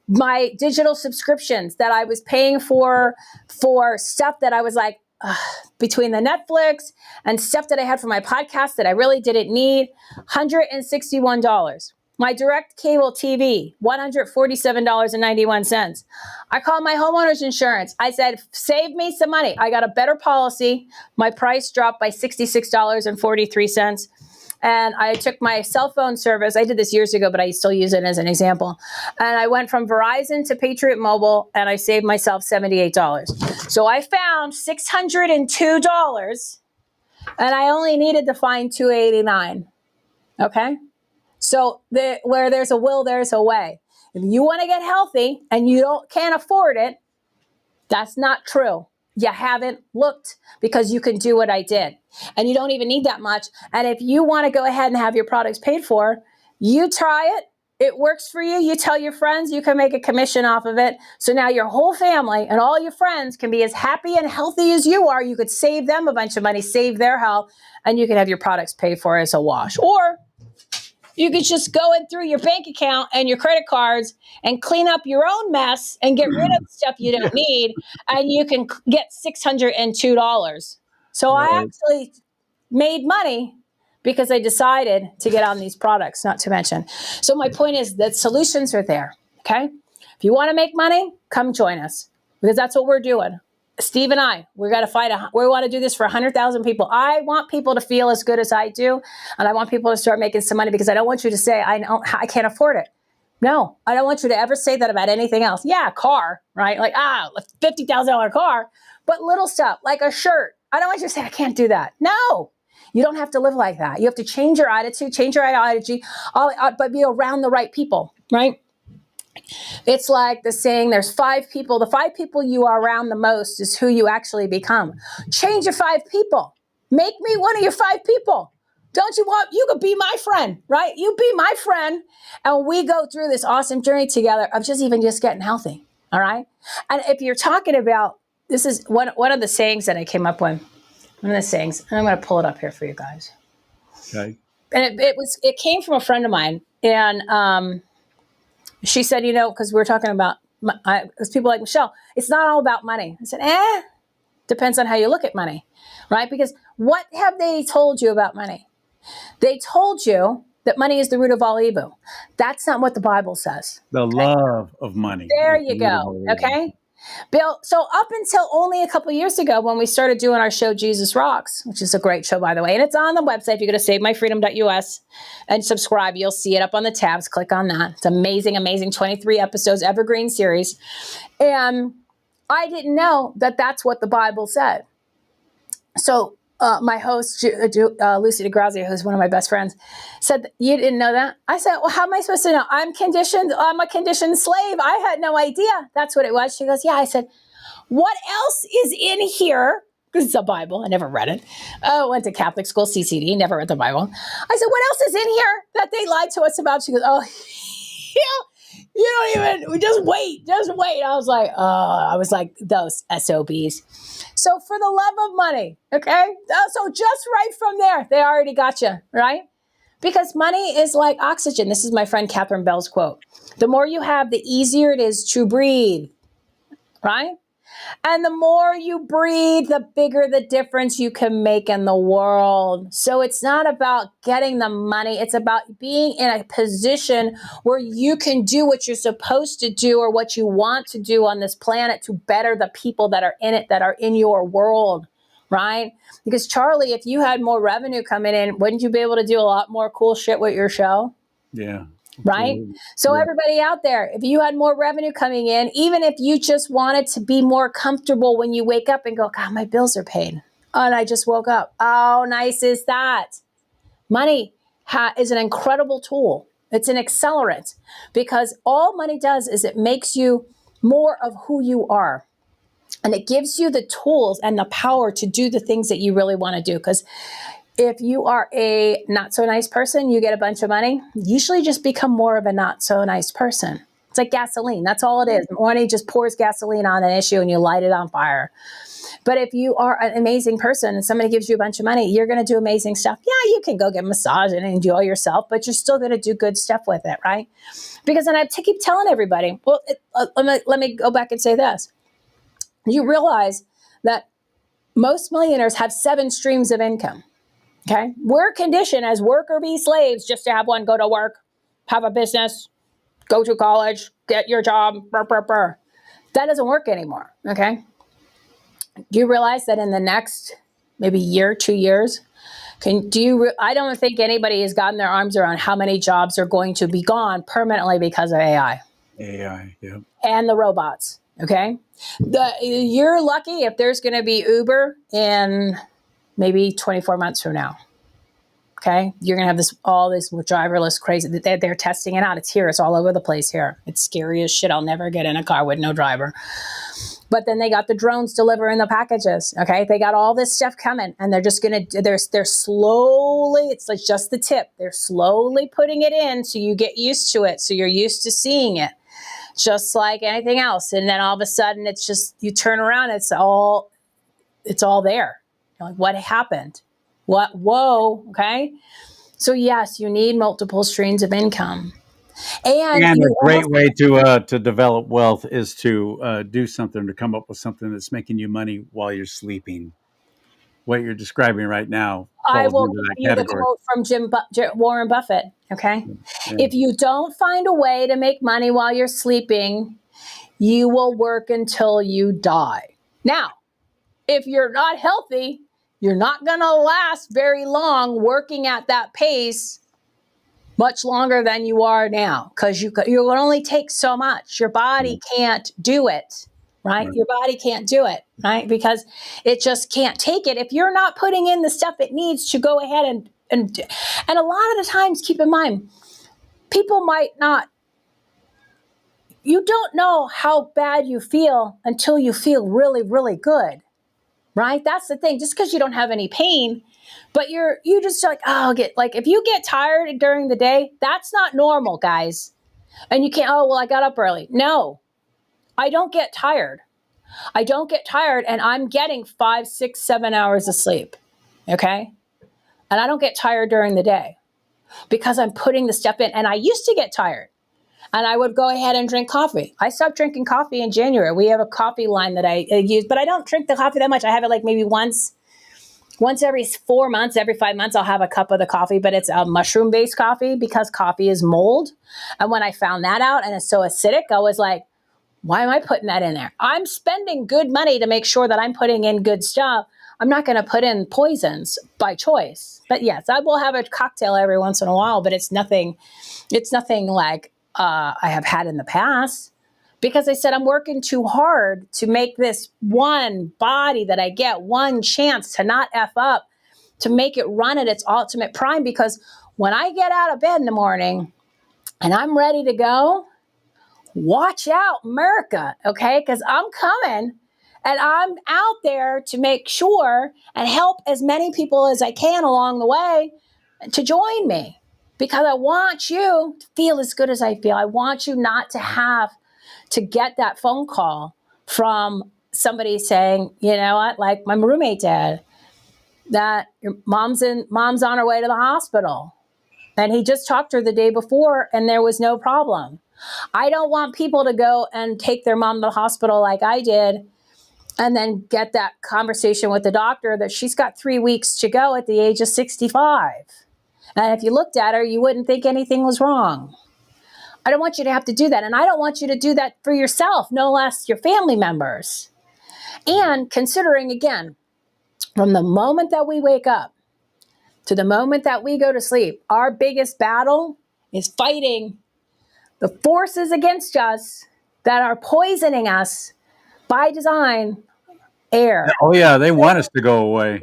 [SPEAKER 2] My digital subscriptions that I was paying for stuff that I was like, between the Netflix and stuff that I had for my podcast that I really didn't need, $161. My direct cable TV, $147.91. I called my homeowner's insurance. I said, save me some money. I got a better policy. My price dropped by $66.43. And I took my cell phone service. I did this years ago, but I still use it as an example. And I went from Verizon to Patriot Mobile, and I saved myself $78. So I found $602, and I only needed to find $289. Okay? So where there's a will, there's a way. If you want to get healthy and you can't afford it, that's not true. You haven't looked because you can do what I did. And you don't even need that much. And if you want to go ahead and have your products paid for, you try it. It works for you. You tell your friends, you can make a commission off of it. So now your whole family and all your friends can be as happy and healthy as you are. You could save them a bunch of money, save their health, and you can have your products paid for as a wash. Or you could just go in through your bank account and your credit cards and clean up your own mess and get rid of the stuff you don't need, and you can get $602. So right. I actually made money because I decided to get on these products, not to mention. So my point is that solutions are there, okay? If you want to make money, come join us because that's what we're doing. Steve and I, we're going to fight. We want to do this for 100,000 people. I want people to feel as good as I do, and I want people to start making some money because I don't want you to say, I can't afford it. No, I don't want you to ever say that about anything else. Yeah, a car, right? Like, a $50,000 car, but little stuff like a shirt. I don't want you to say, I can't do that. No, you don't have to live like that. You have to change your attitude, change your ideology, but be around the right people, right? It's like the saying, there's 5 people. The 5 people you are around the most is who you actually become. Change your 5 people. Make me one of your 5 people. Don't you want, you could be my friend, right? You be my friend. And we go through this awesome journey together of just getting healthy. All right. And if you're talking about, this is one of the sayings that I came up with. One of the sayings, and I'm going to pull it up here for you guys.
[SPEAKER 1] Okay.
[SPEAKER 2] And it came from a friend of mine. And, she said, because we're talking about, because people are like, Michelle, it's not all about money. I said, depends on how you look at money, right? Because what have they told you about money? They told you that money is the root of all evil. That's not what the Bible says.
[SPEAKER 1] The love of money.
[SPEAKER 2] There you go. Okay. Bill, so up until only a couple of years ago when we started doing our show, Jesus Rocks, which is a great show, by the way, and it's on the website. If you go to savemyfreedom.us and subscribe, you'll see it up on the tabs. Click on that. It's amazing, 23 episodes, evergreen series. And I didn't know that that's what the Bible said. So my host, Lucy DeGrazia, who's one of my best friends, said, you didn't know that? I said, well, how am I supposed to know? I'm a conditioned slave. I had no idea that's what it was. She goes, yeah. I said, what else is in here? Because it's a Bible. I never read it. I went to Catholic school, CCD, never read the Bible. I said, what else is in here that they lied to us about? She goes, oh, you don't even, just wait. I was like, those SOBs. So for the love of money, okay? So just right from there, they already got you, right? Because money is like oxygen. This is my friend Catherine Bell's quote. The more you have, the easier it is to breathe, right? And the more you breathe, the bigger the difference you can make in the world. So it's not about getting the money. It's about being in a position where you can do what you're supposed to do or what you want to do on this planet to better the people that are in it, that are in your world, right? Because CharLee, if you had more revenue coming in, wouldn't you be able to do a lot more cool shit with your show?
[SPEAKER 1] Yeah.
[SPEAKER 2] Right? So everybody out there, if you had more revenue coming in, even if you just wanted to be more comfortable when you wake up and go, God, my bills are paid. and I just woke up. How nice is that? Money is an incredible tool. It's an accelerant, because all money does is it makes you more of who you are. And it gives you the tools and the power to do the things that you really want to do. Because if you are a not so nice person, you get a bunch of money, usually just become more of a not so nice person. It's like gasoline. That's all it is. Money just pours gasoline on an issue and you light it on fire. But if you are an amazing person and somebody gives you a bunch of money, you're going to do amazing stuff. Yeah, you can go get a massage and enjoy yourself, but you're still going to do good stuff with it, right? Because then I keep telling everybody, well, let me go back and say this. You realize that most millionaires have 7 streams of income. Okay. We're conditioned as work or be slaves just to have one: go to work, have a business, go to college, get your job. Burr, burr, burr. That doesn't work anymore. Okay. Do you realize that in the next maybe year, 2 years, I don't think anybody has gotten their arms around how many jobs are going to be gone permanently because of AI.
[SPEAKER 1] AI, yeah.
[SPEAKER 2] And the robots. Okay. You're lucky if there's going to be Uber in maybe 24 months from now. Okay. You're going to have all this driverless crazy. They're testing it out. It's here. It's all over the place here. It's scary as shit. I'll never get in a car with no driver. But then they got the drones delivering the packages. Okay. They got all this stuff coming, and they're just going to, they're slowly, it's like just the tip. They're slowly putting it in so you get used to it. So you're used to seeing it, just like anything else. And then all of a sudden it's just, you turn around, it's all there. You're like, what happened? What? Whoa. Okay. So yes, you need multiple streams of income. And
[SPEAKER 1] a great way to develop wealth is to do something, to come up with something that's making you money while you're sleeping. What you're describing right now
[SPEAKER 2] I
[SPEAKER 1] falls
[SPEAKER 2] will
[SPEAKER 1] into
[SPEAKER 2] give
[SPEAKER 1] that
[SPEAKER 2] you
[SPEAKER 1] category.
[SPEAKER 2] the quote from Warren Buffett. Okay.
[SPEAKER 1] Yeah.
[SPEAKER 2] If you don't find a way to make money while you're sleeping, you will work until you die. Now, if you're not healthy, you're not going to last very long working at that pace much longer than you are now, because you can only take so much. Your body can't do it, right? Your body can't do it, right? Because it just can't take it if you're not putting in the stuff it needs to go ahead and a lot of the times, keep in mind, people might not, you don't know how bad you feel until you feel really, really good. Right? That's the thing. Just because you don't have any pain, but you just like, if you get tired during the day, that's not normal, guys. And you can't, I got up early. No, I don't get tired. I don't get tired, and I'm getting 5, 6, 7 hours of sleep. Okay. And I don't get tired during the day because I'm putting the stuff in. And I used to get tired, and I would go ahead and drink coffee. I stopped drinking coffee in January. We have a coffee line that I use, but I don't drink the coffee that much. I have it like maybe once every 4 months, every 5 months, I'll have a cup of the coffee, but it's a mushroom-based coffee because coffee is mold. And when I found that out and it's so acidic, I was like, why am I putting that in there? I'm spending good money to make sure that I'm putting in good stuff. I'm not going to put in poisons by choice. But yes, I will have a cocktail every once in a while, but it's nothing like I have had in the past, because I said I'm working too hard to make this one body that I get one chance to not F up, to make it run at its ultimate prime. Because when I get out of bed in the morning and I'm ready to go, watch out, America, okay? Because I'm coming and I'm out there to make sure and help as many people as I can along the way to join me. Because I want you to feel as good as I feel. I want you not to have to get that phone call from somebody saying, you know what, like my roommate did, that your mom's on her way to the hospital. And he just talked to her the day before and there was no problem. I don't want people to go and take their mom to the hospital like I did and then get that conversation with the doctor that she's got 3 weeks to go at the age of 65. And if you looked at her, you wouldn't think anything was wrong. I don't want you to have to do that. And I don't want you to do that for yourself, no less your family members. And considering, again, from the moment that we wake up to the moment that we go to sleep, our biggest battle is fighting the forces against us that are poisoning us by design air,
[SPEAKER 1] Oh yeah, they want us to go away.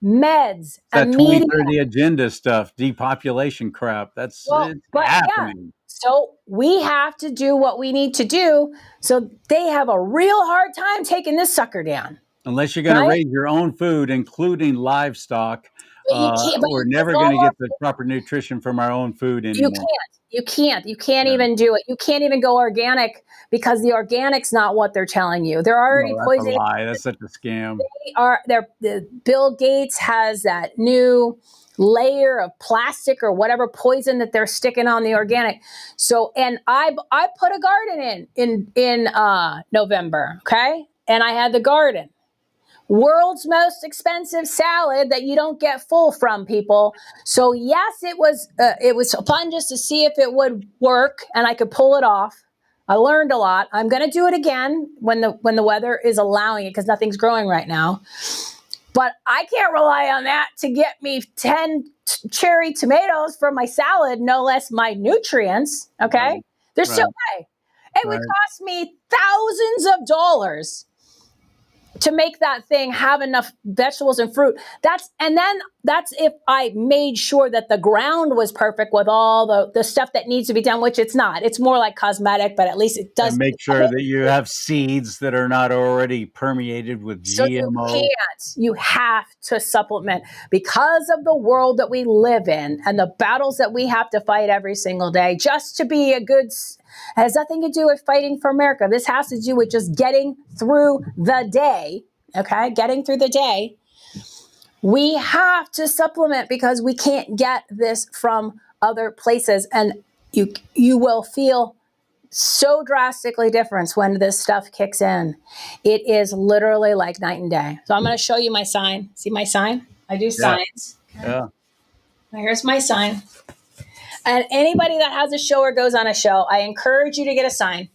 [SPEAKER 2] meds,
[SPEAKER 1] That
[SPEAKER 2] immediate.
[SPEAKER 1] 2030 agenda stuff, depopulation crap.
[SPEAKER 2] Well,
[SPEAKER 1] It's
[SPEAKER 2] but yeah.
[SPEAKER 1] happening.
[SPEAKER 2] So we have to do what we need to do. So they have a real hard time taking this sucker down,
[SPEAKER 1] Unless you're going to
[SPEAKER 2] right?
[SPEAKER 1] raise your own food, including livestock,
[SPEAKER 2] But you can't. But
[SPEAKER 1] we're
[SPEAKER 2] with
[SPEAKER 1] never
[SPEAKER 2] all
[SPEAKER 1] going to
[SPEAKER 2] our
[SPEAKER 1] get the proper nutrition from our own food
[SPEAKER 2] You
[SPEAKER 1] anymore.
[SPEAKER 2] can't. You can't. You can't
[SPEAKER 1] Yeah.
[SPEAKER 2] even do it. You can't even go organic because the organic's not what they're telling you. They're already
[SPEAKER 1] No, that's a
[SPEAKER 2] poisoning.
[SPEAKER 1] lie. That's such a scam.
[SPEAKER 2] Bill Gates has that new layer of plastic or whatever poison that they're sticking on the organic. So, and I put a garden in November, okay? And I had the garden. World's most expensive salad that you don't get full from, people. So yes, it was fun just to see if it would work and I could pull it off. I learned a lot. I'm going to do it again when the weather is allowing it because nothing's growing right now. But I can't rely on that to get me 10 cherry tomatoes for my salad, no less my nutrients. Okay,
[SPEAKER 1] Right.
[SPEAKER 2] there's
[SPEAKER 1] Right.
[SPEAKER 2] still way. It would
[SPEAKER 1] Right.
[SPEAKER 2] cost me thousands of dollars to make that thing have enough vegetables and fruit. That's if I made sure that the ground was perfect with all the stuff that needs to be done, which it's not. It's more like cosmetic, but at least it does.
[SPEAKER 1] And make sure that you have seeds that are not already permeated with
[SPEAKER 2] So
[SPEAKER 1] GMO.
[SPEAKER 2] you have to supplement because of the world that we live in and the battles that we have to fight every single day just to be a good. It has nothing to do with fighting for America. This has to do with just getting through the day. Okay, getting through the day. We have to supplement because we can't get this from other places, and you will feel so drastically different when this stuff kicks in. It is literally like night and day. So I'm going to show you my sign. See my sign? I do
[SPEAKER 1] Yeah.
[SPEAKER 2] signs.
[SPEAKER 1] Yeah.
[SPEAKER 2] Here's my sign. And anybody that has a show or goes on a show, I encourage you to get a sign.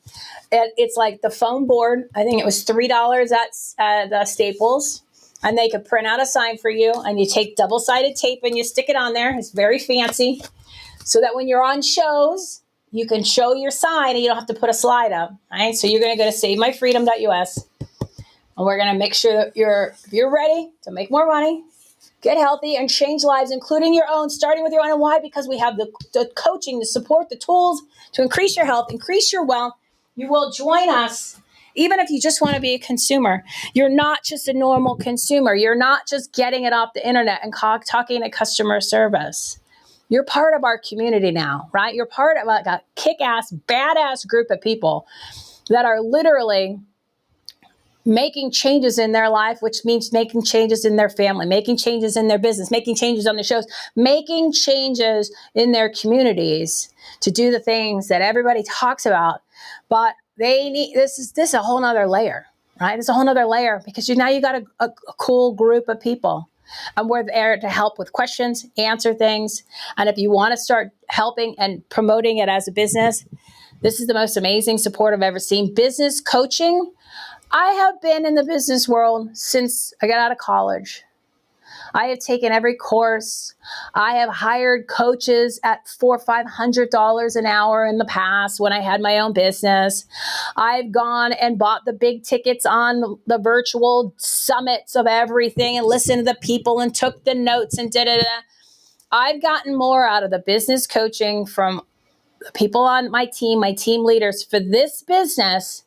[SPEAKER 2] It's like the foam board. I think it was $3 at Staples. And they could print out a sign for you. And you take double-sided tape and you stick it on there. It's very fancy. So that when you're on shows, you can show your sign and you don't have to put a slide up. Right? So you're going to go to savemyfreedom.us. And we're going to make sure that if you're ready to make more money, get healthy, and change lives, including your own, starting with your own. And why? Because we have the coaching, the support, the tools to increase your health, increase your wealth. You will join us. Even if you just want to be a consumer, you're not just a normal consumer. You're not just getting it off the internet and talking to customer service. You're part of our community now, right? You're part of like a kick-ass, badass group of people that are literally making changes in their life, which means making changes in their family, making changes in their business, making changes on their shows, making changes in their communities to do the things that everybody talks about. But they need this is a whole nother layer, right? It's a whole nother layer because now you got a cool group of people. And we're there to help with questions, answer things. And if you want to start helping and promoting it as a business, this is the most amazing support I've ever seen. Business coaching. I have been in the business world since I got out of college. I have taken every course. I have hired coaches at $400 or $500 an hour in the past when I had my own business. I've gone and bought the big tickets on the virtual summits of everything and listened to the people and took the notes and da-da-da. I've gotten more out of the business coaching from the people on my team leaders for this business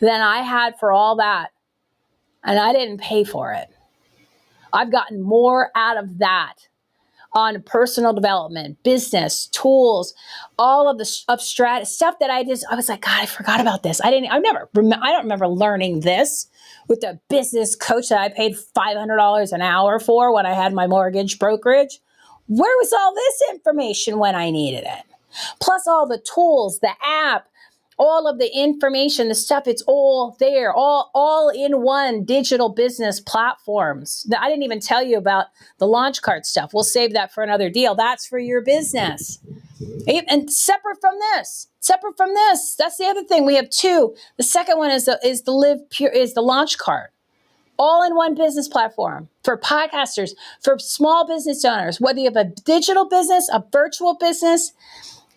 [SPEAKER 2] than I had for all that. And I didn't pay for it. I've gotten more out of that on personal development, business, tools, all of the stuff that I was like, God, I forgot about this. I don't remember learning this with the business coach that I paid $500 an hour for when I had my mortgage brokerage. Where was all this information when I needed it? Plus all the tools, the app, all of the information, the stuff, it's all there, all in one digital business platforms. I didn't even tell you about the launch card stuff. We'll save that for another deal. That's for your business. And separate from this, that's the other thing. We have two. The second one is the launch card. All in one business platform for podcasters, for small business owners, whether you have a digital business, a virtual business.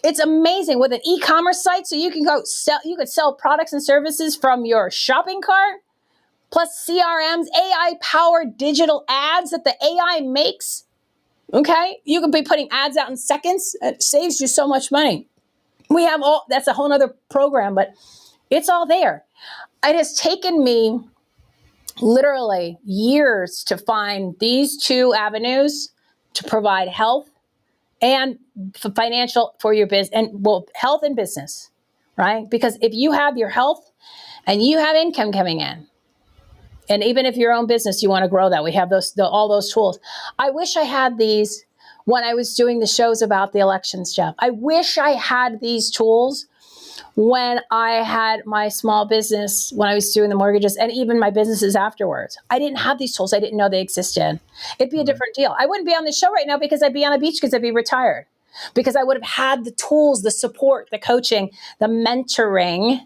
[SPEAKER 2] It's amazing with an e-commerce site, so you can sell products and services from your shopping cart plus CRMs, AI-powered digital ads that the AI makes. Okay? You could be putting ads out in seconds. It saves you so much money. We have that's a whole nother program, but it's all there. It has taken me literally years to find these two avenues to provide health and financial for your business, and health and business, right? Because if you have your health and you have income coming in, and even if your own business, you want to grow that, we have all those tools. I wish I had these when I was doing the shows about the elections, Jeff. I wish I had these tools when I had my small business, when I was doing the mortgages, and even my businesses afterwards. I didn't have these tools. I didn't know they existed. It'd be a different deal. I wouldn't be on the show right now because I'd be on the beach because I'd be retired. Because I would have had the tools, the support, the coaching, the mentoring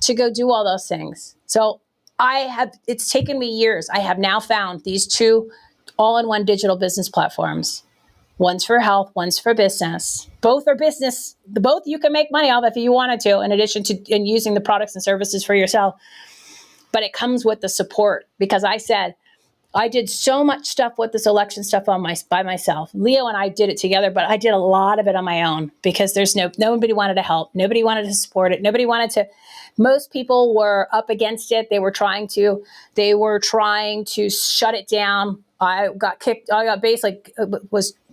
[SPEAKER 2] to go do all those things. So it's taken me years. I have now found these two all-in-one digital business platforms. One's for health, one's for business. Both are business. Both you can make money off if you wanted to, in addition to using the products and services for yourself. But it comes with the support, because I said, I did so much stuff with this election stuff by myself. Leo and I did it together, but I did a lot of it on my own because nobody wanted to help. Nobody wanted to support it. Most people were up against it. They were trying to shut it down. I got kicked. I got basically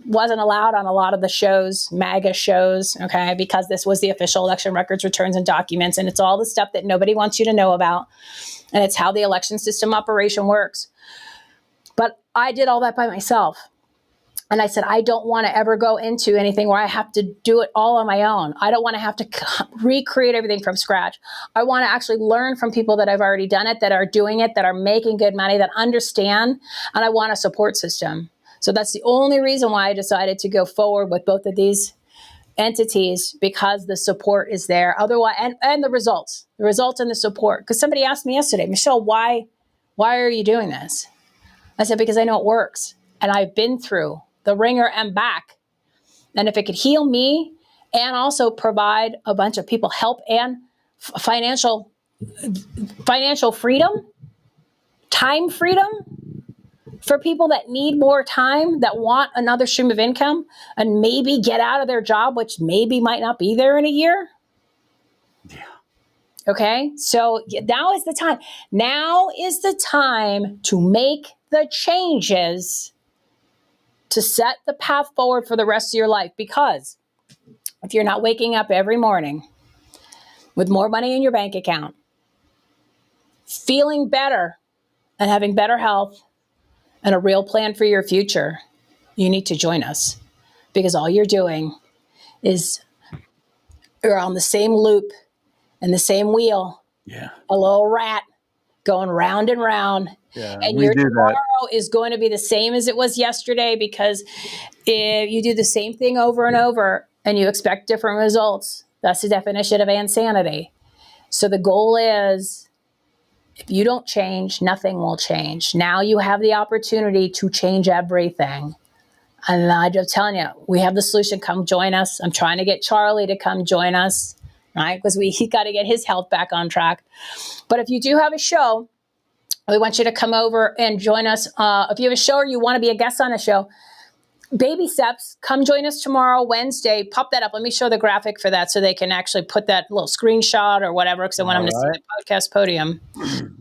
[SPEAKER 2] wasn't allowed on a lot of the shows, MAGA shows, okay, because this was the official election records, returns, and documents, and it's all the stuff that nobody wants you to know about, and it's how the election system operation works. But I did all that by myself. And I said, I don't want to ever go into anything where I have to do it all on my own. I don't want to have to recreate everything from scratch. I want to actually learn from people that have already done it, that are doing it, that are making good money, that understand, and I want a support system. So that's the only reason why I decided to go forward with both of these entities, because the support is there. Otherwise, and the results and the support. Because somebody asked me yesterday, Michelle, why are you doing this? I said, because I know it works. And I've been through the ringer and back. And if it could heal me and also provide a bunch of people help and financial freedom, time freedom for people that need more time, that want another stream of income, and maybe get out of their job, which maybe might not be there in a year.
[SPEAKER 1] Yeah.
[SPEAKER 2] Okay. So now is the time. Now is the time to make the changes to set the path forward for the rest of your life. Because if you're not waking up every morning with more money in your bank account, feeling better and having better health and a real plan for your future, you need to join us. Because all you're doing is you're on the same loop and the same wheel.
[SPEAKER 1] Yeah.
[SPEAKER 2] A little rat going round and round.
[SPEAKER 1] Yeah,
[SPEAKER 2] and
[SPEAKER 1] we
[SPEAKER 2] your
[SPEAKER 1] do
[SPEAKER 2] tomorrow
[SPEAKER 1] that.
[SPEAKER 2] is going to be the same as it was yesterday, because if you do the same thing over and over and you expect different results, that's the definition of insanity. So the goal is, if you don't change, nothing will change. Now you have the opportunity to change everything. And I'm just telling you, we have the solution. Come join us. I'm trying to get CharLee to come join us, right? Because he got to get his health back on track. But if you do have a show, we want you to come over and join us. If you have a show or you want to be a guest on a show, baby steps, come join us tomorrow, Wednesday. Pop that up. Let me show the graphic for that so they can actually put that little screenshot or whatever, because I want them to see the podcast podium.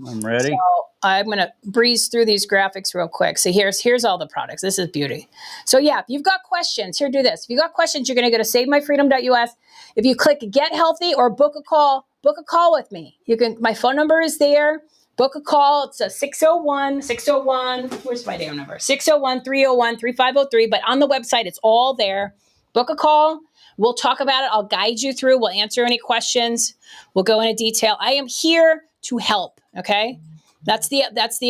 [SPEAKER 1] I'm ready.
[SPEAKER 2] So I'm going to breeze through these graphics real quick. So here's all the products. This is beauty. So yeah, if you've got questions, do this. If you've got questions, you're going to go to savemyfreedom.us. If you click Get Healthy or book a call with me. My phone number is there. Book a call. It's a 601, where's my damn number? 601-301-3503. But on the website, it's all there. Book a call. We'll talk about it. I'll guide you through. We'll answer any questions. We'll go into detail. I am here to help. Okay. That's the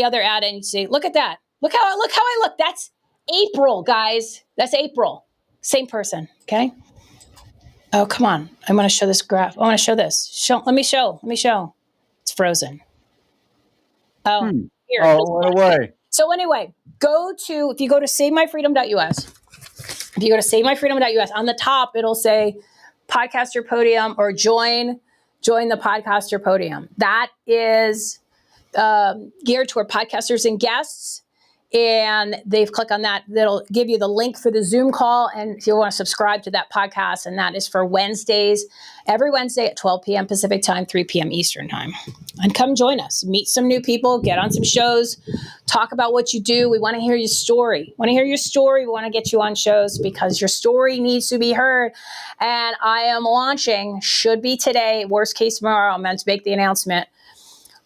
[SPEAKER 2] other ad. And you say, look at that. Look how I look. That's April, guys. That's April. Same person. Okay. Oh, come on. I'm going to show this graph. I want to show this. Let me show. It's frozen. Oh, here.
[SPEAKER 1] Oh, what away.
[SPEAKER 2] So anyway, if you go to savemyfreedom.us, on the top, it'll say Podcaster Podium or join the Podcaster Podium. That is geared toward podcasters and guests. And they've clicked on that. That'll give you the link for the Zoom call. And if you want to subscribe to that podcast, and that is for Wednesdays, every Wednesday at 12 p.m. Pacific time, 3 p.m. Eastern time. And come join us, meet some new people, get on some shows, talk about what you do. We want to hear your story. We want to get you on shows because your story needs to be heard. And I am launching, should be today, worst case tomorrow. I'm meant to make the announcement.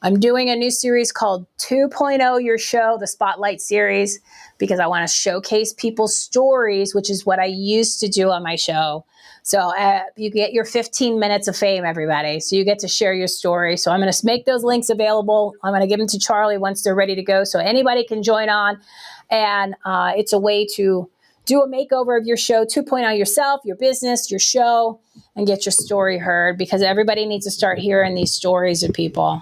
[SPEAKER 2] I'm doing a new series called 2.0 Your Show, the Spotlight series, because I want to showcase people's stories, which is what I used to do on my show. So you get your 15 minutes of fame, everybody. So you get to share your story. So I'm going to make those links available. I'm going to give them to CharLee once they're ready to go so anybody can join on. And it's a way to do a makeover of your show, 2.0 yourself, your business, your show, and get your story heard, because everybody needs to start hearing these stories of people.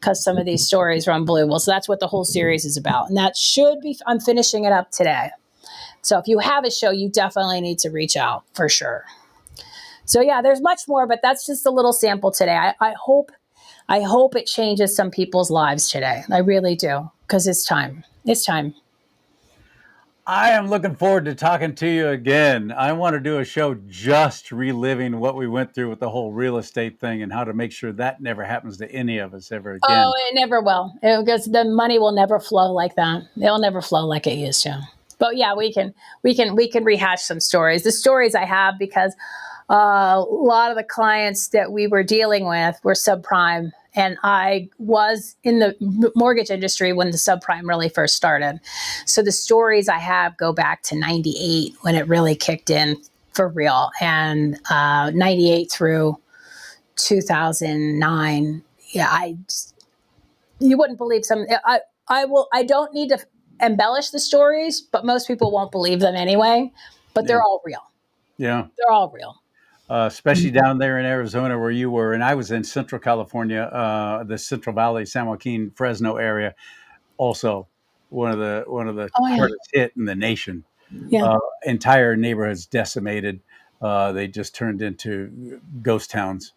[SPEAKER 2] Because some of these stories run blue. Well, so that's what the whole series is about. And that should be, I'm finishing it up today. So if you have a show, you definitely need to reach out for sure. So yeah, there's much more, but that's just a little sample today. I hope it changes some people's lives today. I really do, because it's time. It's time.
[SPEAKER 1] I am looking forward to talking to you again. I want to do a show just reliving what we went through with the whole real estate thing and how to make sure that never happens to any of us ever again.
[SPEAKER 2] Oh, it never will, because the money will never flow like that. It'll never flow like it used to. But yeah, we can rehash some stories. The stories I have, because a lot of the clients that we were dealing with were subprime. And I was in the mortgage industry when the subprime really first started. So the stories I have go back to 98 when it really kicked in for real. And 98 through 2009. Yeah, you wouldn't believe some. I don't need to embellish the stories, but most people won't believe them anyway. But they're all real.
[SPEAKER 1] Yeah.
[SPEAKER 2] They're all real.
[SPEAKER 1] Especially down there in Arizona where you were, and I was in Central California, the Central Valley, San Joaquin, Fresno area. Also, one of the hardest hit in the nation.
[SPEAKER 2] Yeah.
[SPEAKER 1] Entire neighborhoods decimated. They just turned into ghost towns.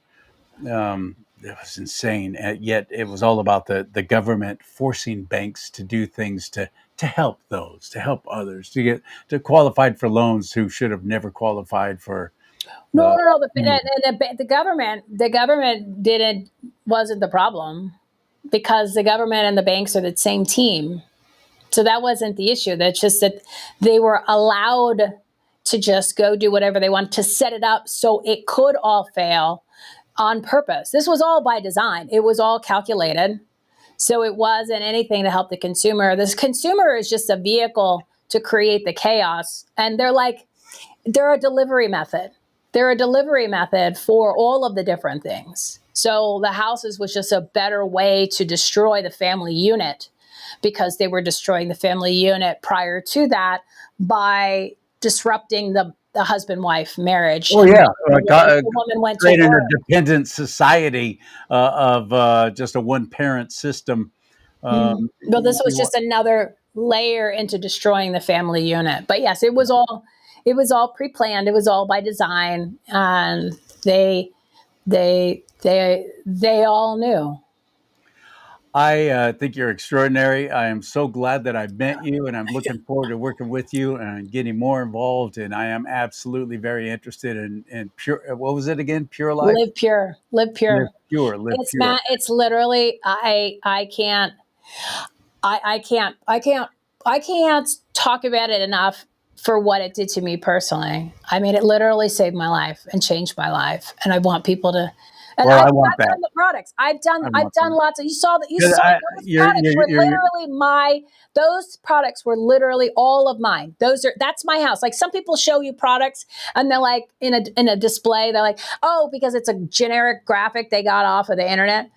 [SPEAKER 1] It was insane. Yet it was all about the government forcing banks to do things to help others, to qualified for loans who should have never qualified for.
[SPEAKER 2] No. The government wasn't the problem, because the government and the banks are the same team. So that wasn't the issue. That's just that they were allowed to just go do whatever they want to set it up so it could all fail on purpose. This was all by design. It was all calculated. So it wasn't anything to help the consumer. This consumer is just a vehicle to create the chaos. And they're a delivery method. They're a delivery method for all of the different things. So the houses was just a better way to destroy the family unit, because they were destroying the family unit prior to that by disrupting the husband-wife marriage.
[SPEAKER 1] Oh yeah,
[SPEAKER 2] the woman went to
[SPEAKER 1] creating
[SPEAKER 2] work.
[SPEAKER 1] a dependent society of just a one-parent system.
[SPEAKER 2] Well, this was just another layer into destroying the family unit. But yes, it was all pre-planned. It was all by design, and they all knew.
[SPEAKER 1] I think you're extraordinary. I am so glad that I met you, and I'm looking forward to working with you and getting more involved. And I am absolutely very interested in pure. What was it again? Pure life.
[SPEAKER 2] Live pure. Live pure.
[SPEAKER 1] Live pure. Live
[SPEAKER 2] It's
[SPEAKER 1] pure.
[SPEAKER 2] It's literally I can't talk about it enough for what it did to me personally. I mean, it literally saved my life and changed my life, and I want people to. And
[SPEAKER 1] Well,
[SPEAKER 2] I've
[SPEAKER 1] I want that.
[SPEAKER 2] done the products. I've done lots of. You saw that.
[SPEAKER 1] Because
[SPEAKER 2] Those products were literally all of mine. That's my house. Like, some people show you products and they're like in a display. They're like, oh, because it's a generic graphic they got off of the internet.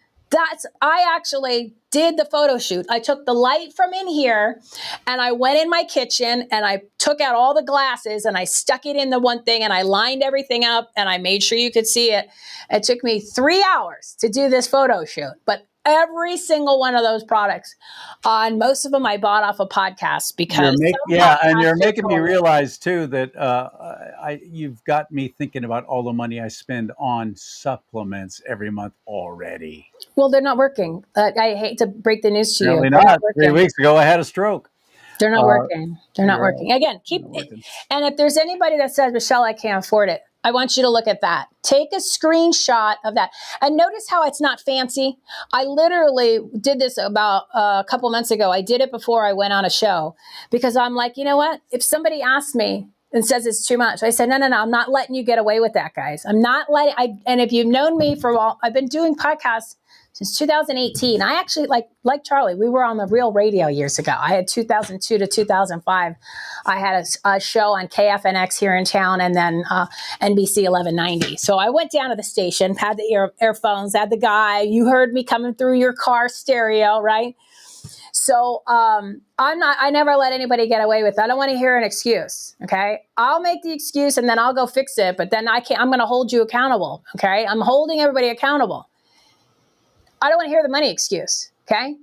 [SPEAKER 2] I actually did the photo shoot. I took the light from in here and I went in my kitchen and I took out all the glasses and I stuck it in the one thing and I lined everything up and I made sure you could see it. It took me 3 hours to do this photo shoot, but every single one of those products, and most of them I bought off a podcast, because
[SPEAKER 1] you're making me realize too that you've got me thinking about all the money I spend on supplements every month already.
[SPEAKER 2] Well, they're not working. I hate to break the news to you.
[SPEAKER 1] Apparently
[SPEAKER 2] They're
[SPEAKER 1] not. 3
[SPEAKER 2] working.
[SPEAKER 1] weeks ago, I had a stroke.
[SPEAKER 2] They're not working. They're not
[SPEAKER 1] You're right.
[SPEAKER 2] working. Again,
[SPEAKER 1] Not working.
[SPEAKER 2] and if there's anybody that says, Michelle, I can't afford it, I want you to look at that. Take a screenshot of that. And notice how it's not fancy. I literally did this about a couple months ago. I did it before I went on a show because I'm like, you know what? If somebody asks me and says it's too much, I said, no, I'm not letting you get away with that, guys. I'm not letting, and if you've known me for a while, I've been doing podcasts since 2018. I actually, like CharLee, we were on the real radio years ago. I had 2002 to 2005. I had a show on KFNX here in town, and then NBC 1190. So I went down to the station, had the earphones, had the guy. You heard me coming through your car stereo, right? So I never let anybody get away with that. I don't want to hear an excuse. Okay. I'll make the excuse and then I'll go fix it. But then I'm going to hold you accountable. Okay. I'm holding everybody accountable. I don't want to hear the money excuse. Okay.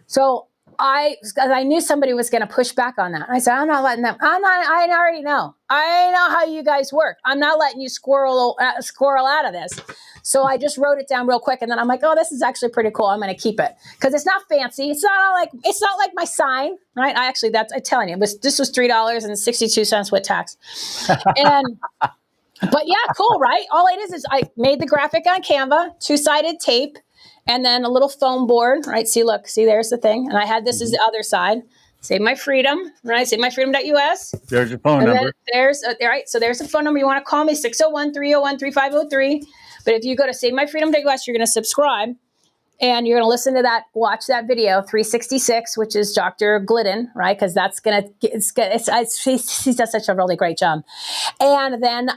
[SPEAKER 2] So because I knew somebody was going to push back on that. I said, I'm not letting them. I already know. I know how you guys work. I'm not letting you squirrel out of this. So I just wrote it down real quick. And then I'm like, oh, this is actually pretty cool. I'm going to keep it because it's not fancy. It's not like my sign, right? I'm telling you, this was $3.62 with tax. But yeah, cool, right? All it is I made the graphic on Canva, 2-sided tape, and then a little foam board, right? See, there's the thing. And I had this as the other side. Save My Freedom, right? SaveMyFreedom.us.
[SPEAKER 1] There's your phone number.
[SPEAKER 2] So there's a phone number. You want to call me, 601-301-3503. But if you go to SaveMyFreedom.us, you're going to subscribe. And you're going to listen to watch that video, 366, which is Dr. Glidden, right? Because that's he does such a really great job. And then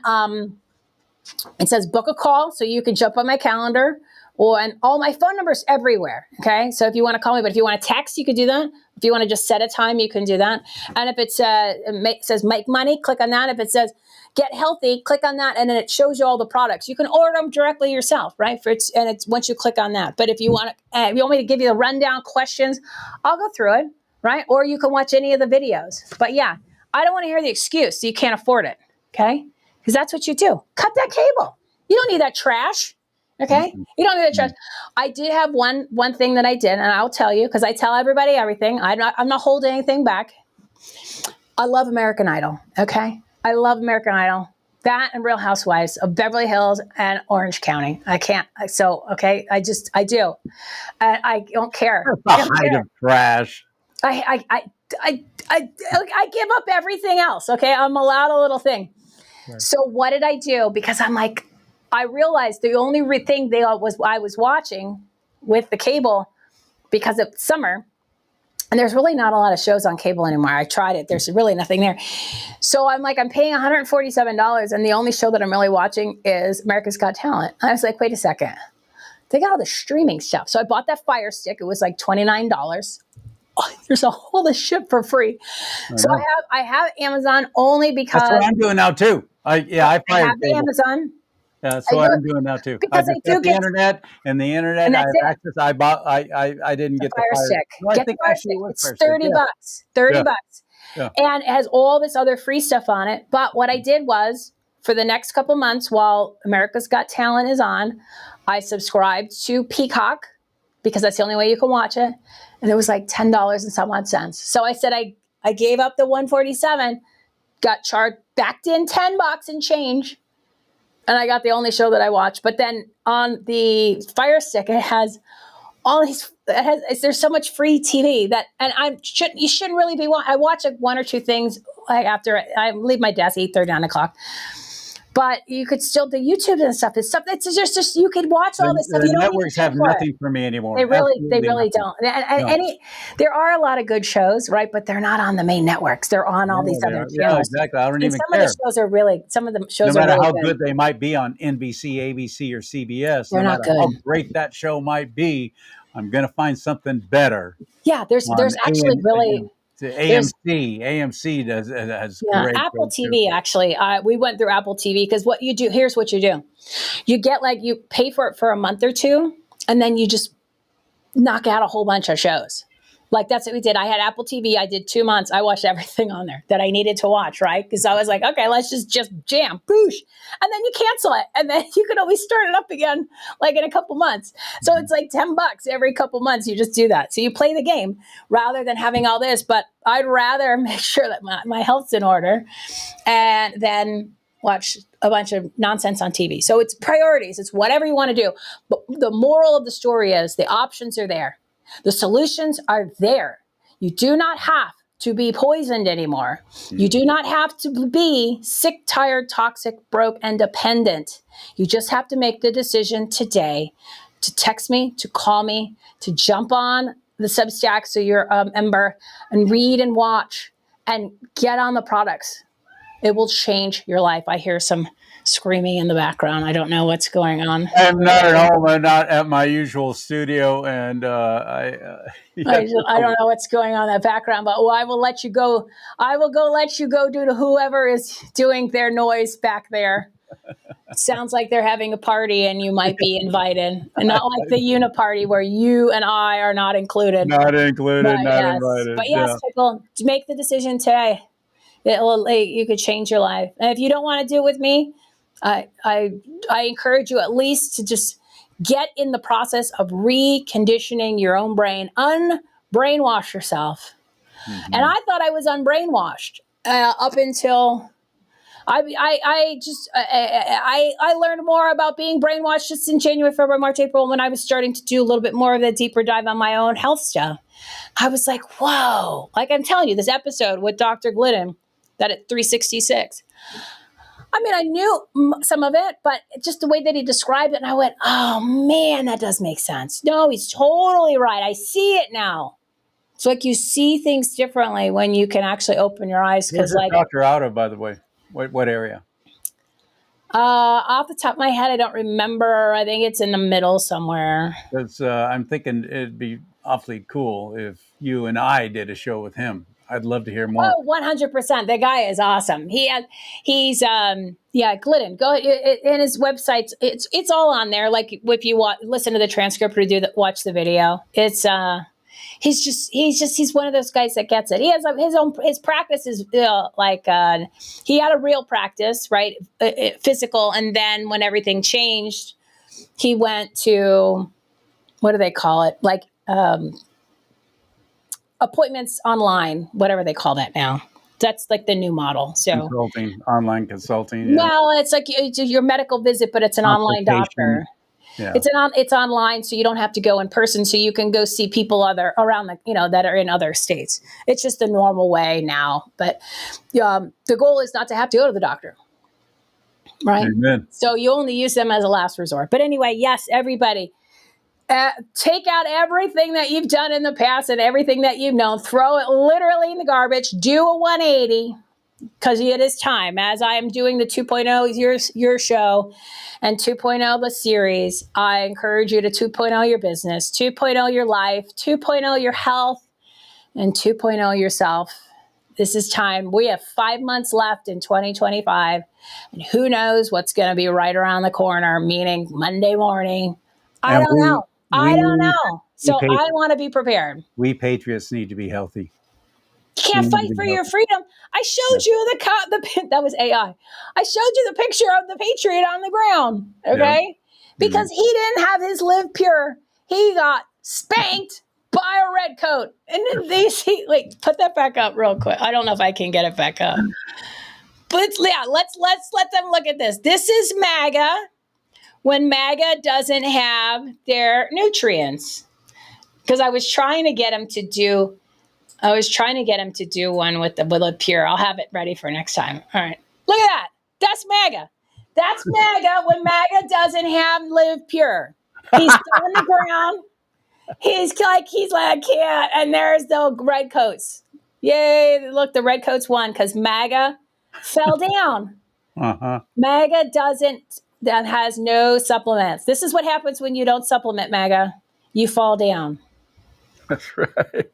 [SPEAKER 2] it says book a call, so you can jump on my calendar. And all my phone numbers everywhere, okay? So if you want to call me, but if you want to text, you can do that. If you want to just set a time, you can do that. And if it says make money, click on that. If it says get healthy, click on that, and then it shows you all the products. You can order them directly yourself, right? It's once you click on that. But if you want me to give you the rundown questions, I'll go through it, right? Or you can watch any of the videos. But yeah, I don't want to hear the excuse so you can't afford it, okay? Because that's what you do. Cut that cable. You don't need that trash. Okay. You don't need that trash. I did have one thing that I did, and I'll tell you because I tell everybody everything. I'm not holding anything back. I love American Idol. Okay. I love American Idol. That and Real Housewives of Beverly Hills and Orange County. I can't. So, okay. I do. I don't care.
[SPEAKER 1] Of trash.
[SPEAKER 2] I give up everything else. Okay. I'm allowed a little thing. Right. So what did I do? Because I'm like, I realized the only thing I was watching with the cable because it's summer, and there's really not a lot of shows on cable anymore. I tried it. There's really nothing there. So I'm paying $147, and the only show that I'm really watching is America's Got Talent. I was like, wait a second. They got all the streaming stuff. So I bought that Fire Stick. It was like $29. Oh, there's all this shit for free. So I have Amazon only because
[SPEAKER 1] that's what I'm doing now too. I have
[SPEAKER 2] the Amazon.
[SPEAKER 1] That's what I'm doing now too.
[SPEAKER 2] Because I do get
[SPEAKER 1] internet, and the internet I have access. I bought. I didn't get the Fire
[SPEAKER 2] Stick.
[SPEAKER 1] No,
[SPEAKER 2] get the Fire Stick. It's $30. $30 bucks. Yeah. And it has all this other free stuff on it. But what I did was, for the next couple months while America's Got Talent is on, I subscribed to Peacock because that's the only way you can watch it. And it was like $10 and some odd cents. So I said I gave up the $147, got charged, backed in $10 and change. And I got the only show that I watch. But then on the Fire Stick, it has all these. There's so much free TV and you shouldn't really be. I watch like one or two things like after I leave my desk 8:30, 9 o'clock. But you could still do YouTube and stuff. It's stuff. It's just you could watch all this stuff.
[SPEAKER 1] The networks have nothing for me anymore.
[SPEAKER 2] They really don't. And there are a lot of good shows, right? But they're not on the main networks. They're on all these other channels.
[SPEAKER 1] Yeah, exactly. I don't even
[SPEAKER 2] care. Some of the shows
[SPEAKER 1] no
[SPEAKER 2] are
[SPEAKER 1] matter
[SPEAKER 2] really
[SPEAKER 1] how good they might be on NBC, ABC, or CBS.
[SPEAKER 2] They're not good.
[SPEAKER 1] How great that show might be, I'm going to find something better.
[SPEAKER 2] Yeah, there's actually really.
[SPEAKER 1] AMC has great
[SPEAKER 2] Apple TV actually. We went through Apple TV because what you do, here's what you do. You get you pay for it for a month or two, and then you just knock out a whole bunch of shows. Like that's what we did. I had Apple TV. I did 2 months. I watched everything on there that I needed to watch, right? Because I was like, okay, let's just jam, boosh. And then you cancel it. And then you can always start it up again, like in a couple months. So it's like $10 every couple months. You just do that. So you play the game rather than having all this. But I'd rather make sure that my health's in order and then watch a bunch of nonsense on TV. So it's priorities. It's whatever you want to do. But the moral of the story is the options are there. The solutions are there. You do not have to be poisoned anymore. You do not have to be sick, tired, toxic, broke, and dependent. You just have to make the decision today to text me, to call me, to jump on the Substack so you're a member and read and watch and get on the products. It will change your life. I hear some screaming in the background. I don't know what's going on.
[SPEAKER 1] I'm not at home. I'm not at my usual studio, and
[SPEAKER 2] I don't know what's going on in that background, but I will let you go. I will go let you go due to whoever is doing their noise back there. It sounds like they're having a party and you might be invited. And not like the uniparty where you and I are not included.
[SPEAKER 1] Not included,
[SPEAKER 2] but
[SPEAKER 1] not
[SPEAKER 2] yes.
[SPEAKER 1] invited.
[SPEAKER 2] But yes, people, make the decision today. You could change your life. And if you don't want to do it with me, I encourage you at least to just get in the process of reconditioning your own brain, unbrainwash yourself. Mm-hmm. And I thought I was unbrainwashed up until I learned more about being brainwashed just in January, February, March, April, when I was starting to do a little bit more of the deeper dive on my own health stuff. I was like, whoa, like I'm telling you, this episode with Dr. Glidden, that at 366. I mean, I knew some of it, but just the way that he described it, and I went, oh man, that does make sense. No, he's totally right. I see it now. It's like you see things differently when you can actually open your eyes.
[SPEAKER 1] Where's the doctor out of, by the way? What area?
[SPEAKER 2] Off the top of my head, I don't remember. I think it's in the middle somewhere.
[SPEAKER 1] Because I'm thinking it'd be awfully cool if you and I did a show with him. I'd love to hear more.
[SPEAKER 2] Oh, 100%. The guy is awesome. He's Glidden. Go in his websites. It's all on there. Like if you listen to the transcript or watch the video, it's he's one of those guys that gets it. He has his practice is he had a real practice, right? Physical. And then when everything changed, he went to, what do they call it? Like, appointments online, whatever they call that now. That's like the new model. So
[SPEAKER 1] online consulting. Yeah.
[SPEAKER 2] Well, it's like your medical visit, but it's an online doctor. Yeah. It's online, so you don't have to go in person. So you can go see people around that are in other states. It's just the normal way now. But the goal is not to have to go to the doctor, right?
[SPEAKER 1] Amen.
[SPEAKER 2] So you only use them as a last resort. But anyway, yes, everybody. Take out everything that you've done in the past and everything that you've known. Throw it literally in the garbage. Do a 180 because it is time. As I am doing the 2.0 your show and 2.0 the series, I encourage you to 2.0 your business, 2.0 your life, 2.0 your health, and 2.0 yourself. This is time. We have 5 months left in 2025, and who knows what's going to be right around the corner, meaning Monday morning. I don't know. So I want to be prepared.
[SPEAKER 1] We Patriots need to be healthy.
[SPEAKER 2] You can't fight for your freedom. I showed you that was AI. I showed you the picture of the Patriot on the ground. Okay. Yeah. Because he didn't have his live pure. He got spanked by a red coat. And then put that back up real quick. I don't know if I can get it back up. But yeah, let's let them look at this. This is MAGA. When MAGA doesn't have their nutrients, because I was trying to get him to do one with the pure. I'll have it ready for next time. All right, look at that. That's MAGA. That's MAGA when MAGA doesn't have live pure. He's on the ground. He's like I can't. And there's the red coats. Yay! Look, the red coats won because MAGA fell down. MAGA that has no supplements. This is what happens when you don't supplement, MAGA. You fall down.
[SPEAKER 1] That's right.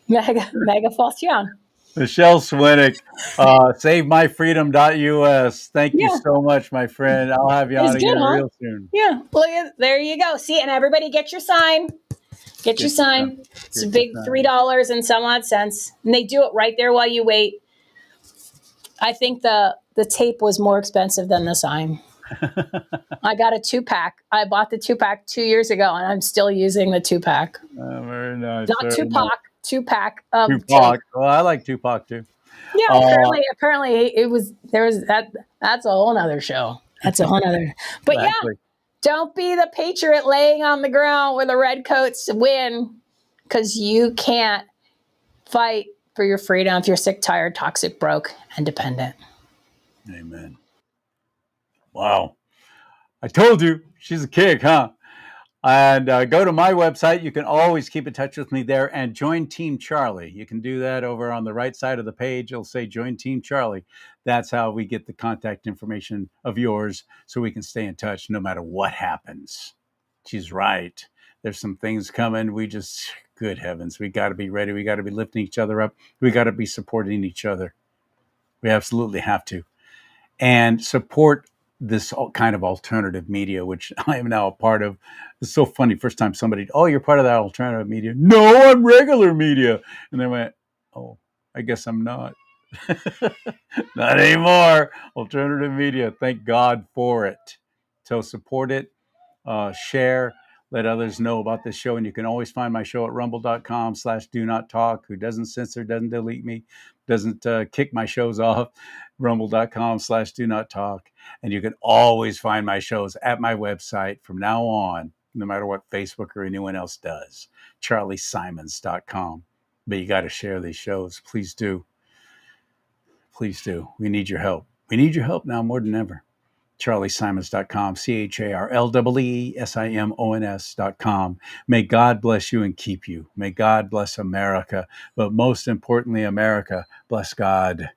[SPEAKER 2] MAGA falls down.
[SPEAKER 1] Michelle Swinnick, SaveMyFreedom.us. Thank you so much, my friend. I'll have you on again real soon.
[SPEAKER 2] Yeah. There you go. See, and everybody get your sign. Get your sign. It's a big
[SPEAKER 1] sign.
[SPEAKER 2] $3 and some odd cents. And they do it right there while you wait. I think the tape was more expensive than the sign. I got a 2-pack. I bought the 2-pack 2 years ago, and I'm still using the 2-pack.
[SPEAKER 1] Very nice.
[SPEAKER 2] Not
[SPEAKER 1] very
[SPEAKER 2] Tupac,
[SPEAKER 1] nice.
[SPEAKER 2] 2-pack of
[SPEAKER 1] Tupac.
[SPEAKER 2] tape.
[SPEAKER 1] Well, I like Tupac too.
[SPEAKER 2] Yeah, apparently it was there was that. That's a whole nother show. That's a whole nother. But
[SPEAKER 1] Exactly.
[SPEAKER 2] yeah, don't be the patriot laying on the ground where the redcoats win, because you can't fight for your freedom if you're sick, tired, toxic, broke, and dependent.
[SPEAKER 1] Amen. Wow. I told you she's a kick, huh? And go to my website. You can always keep in touch with me there and join Team CharLee. You can do that over on the right side of the page. It'll say join Team CharLee. That's how we get the contact information of yours so we can stay in touch no matter what happens. She's right. There's some things coming. Good heavens, we got to be ready. We got to be lifting each other up. We got to be supporting each other. We absolutely have to. And support this kind of alternative media, which I am now a part of. It's so funny. First time somebody, oh, you're part of that alternative media. No, I'm regular media. And they went, oh, I guess I'm not. Not anymore. Alternative media. Thank God for it. So support it, share, let others know about this show. And you can always find my show at rumble.com/do-not-talk. Who doesn't censor, doesn't delete me, doesn't kick my shows off. Rumble.com/do-not-talk. And you can always find my shows at my website from now on, no matter what Facebook or anyone else does. CharLeeSimons.com. But you got to share these shows. Please do. Please do. We need your help. We need your help now more than ever. CharLeeSimons.com, CharLeeSimons.com. May God bless you and keep you. May God bless America. But most importantly, America, bless God.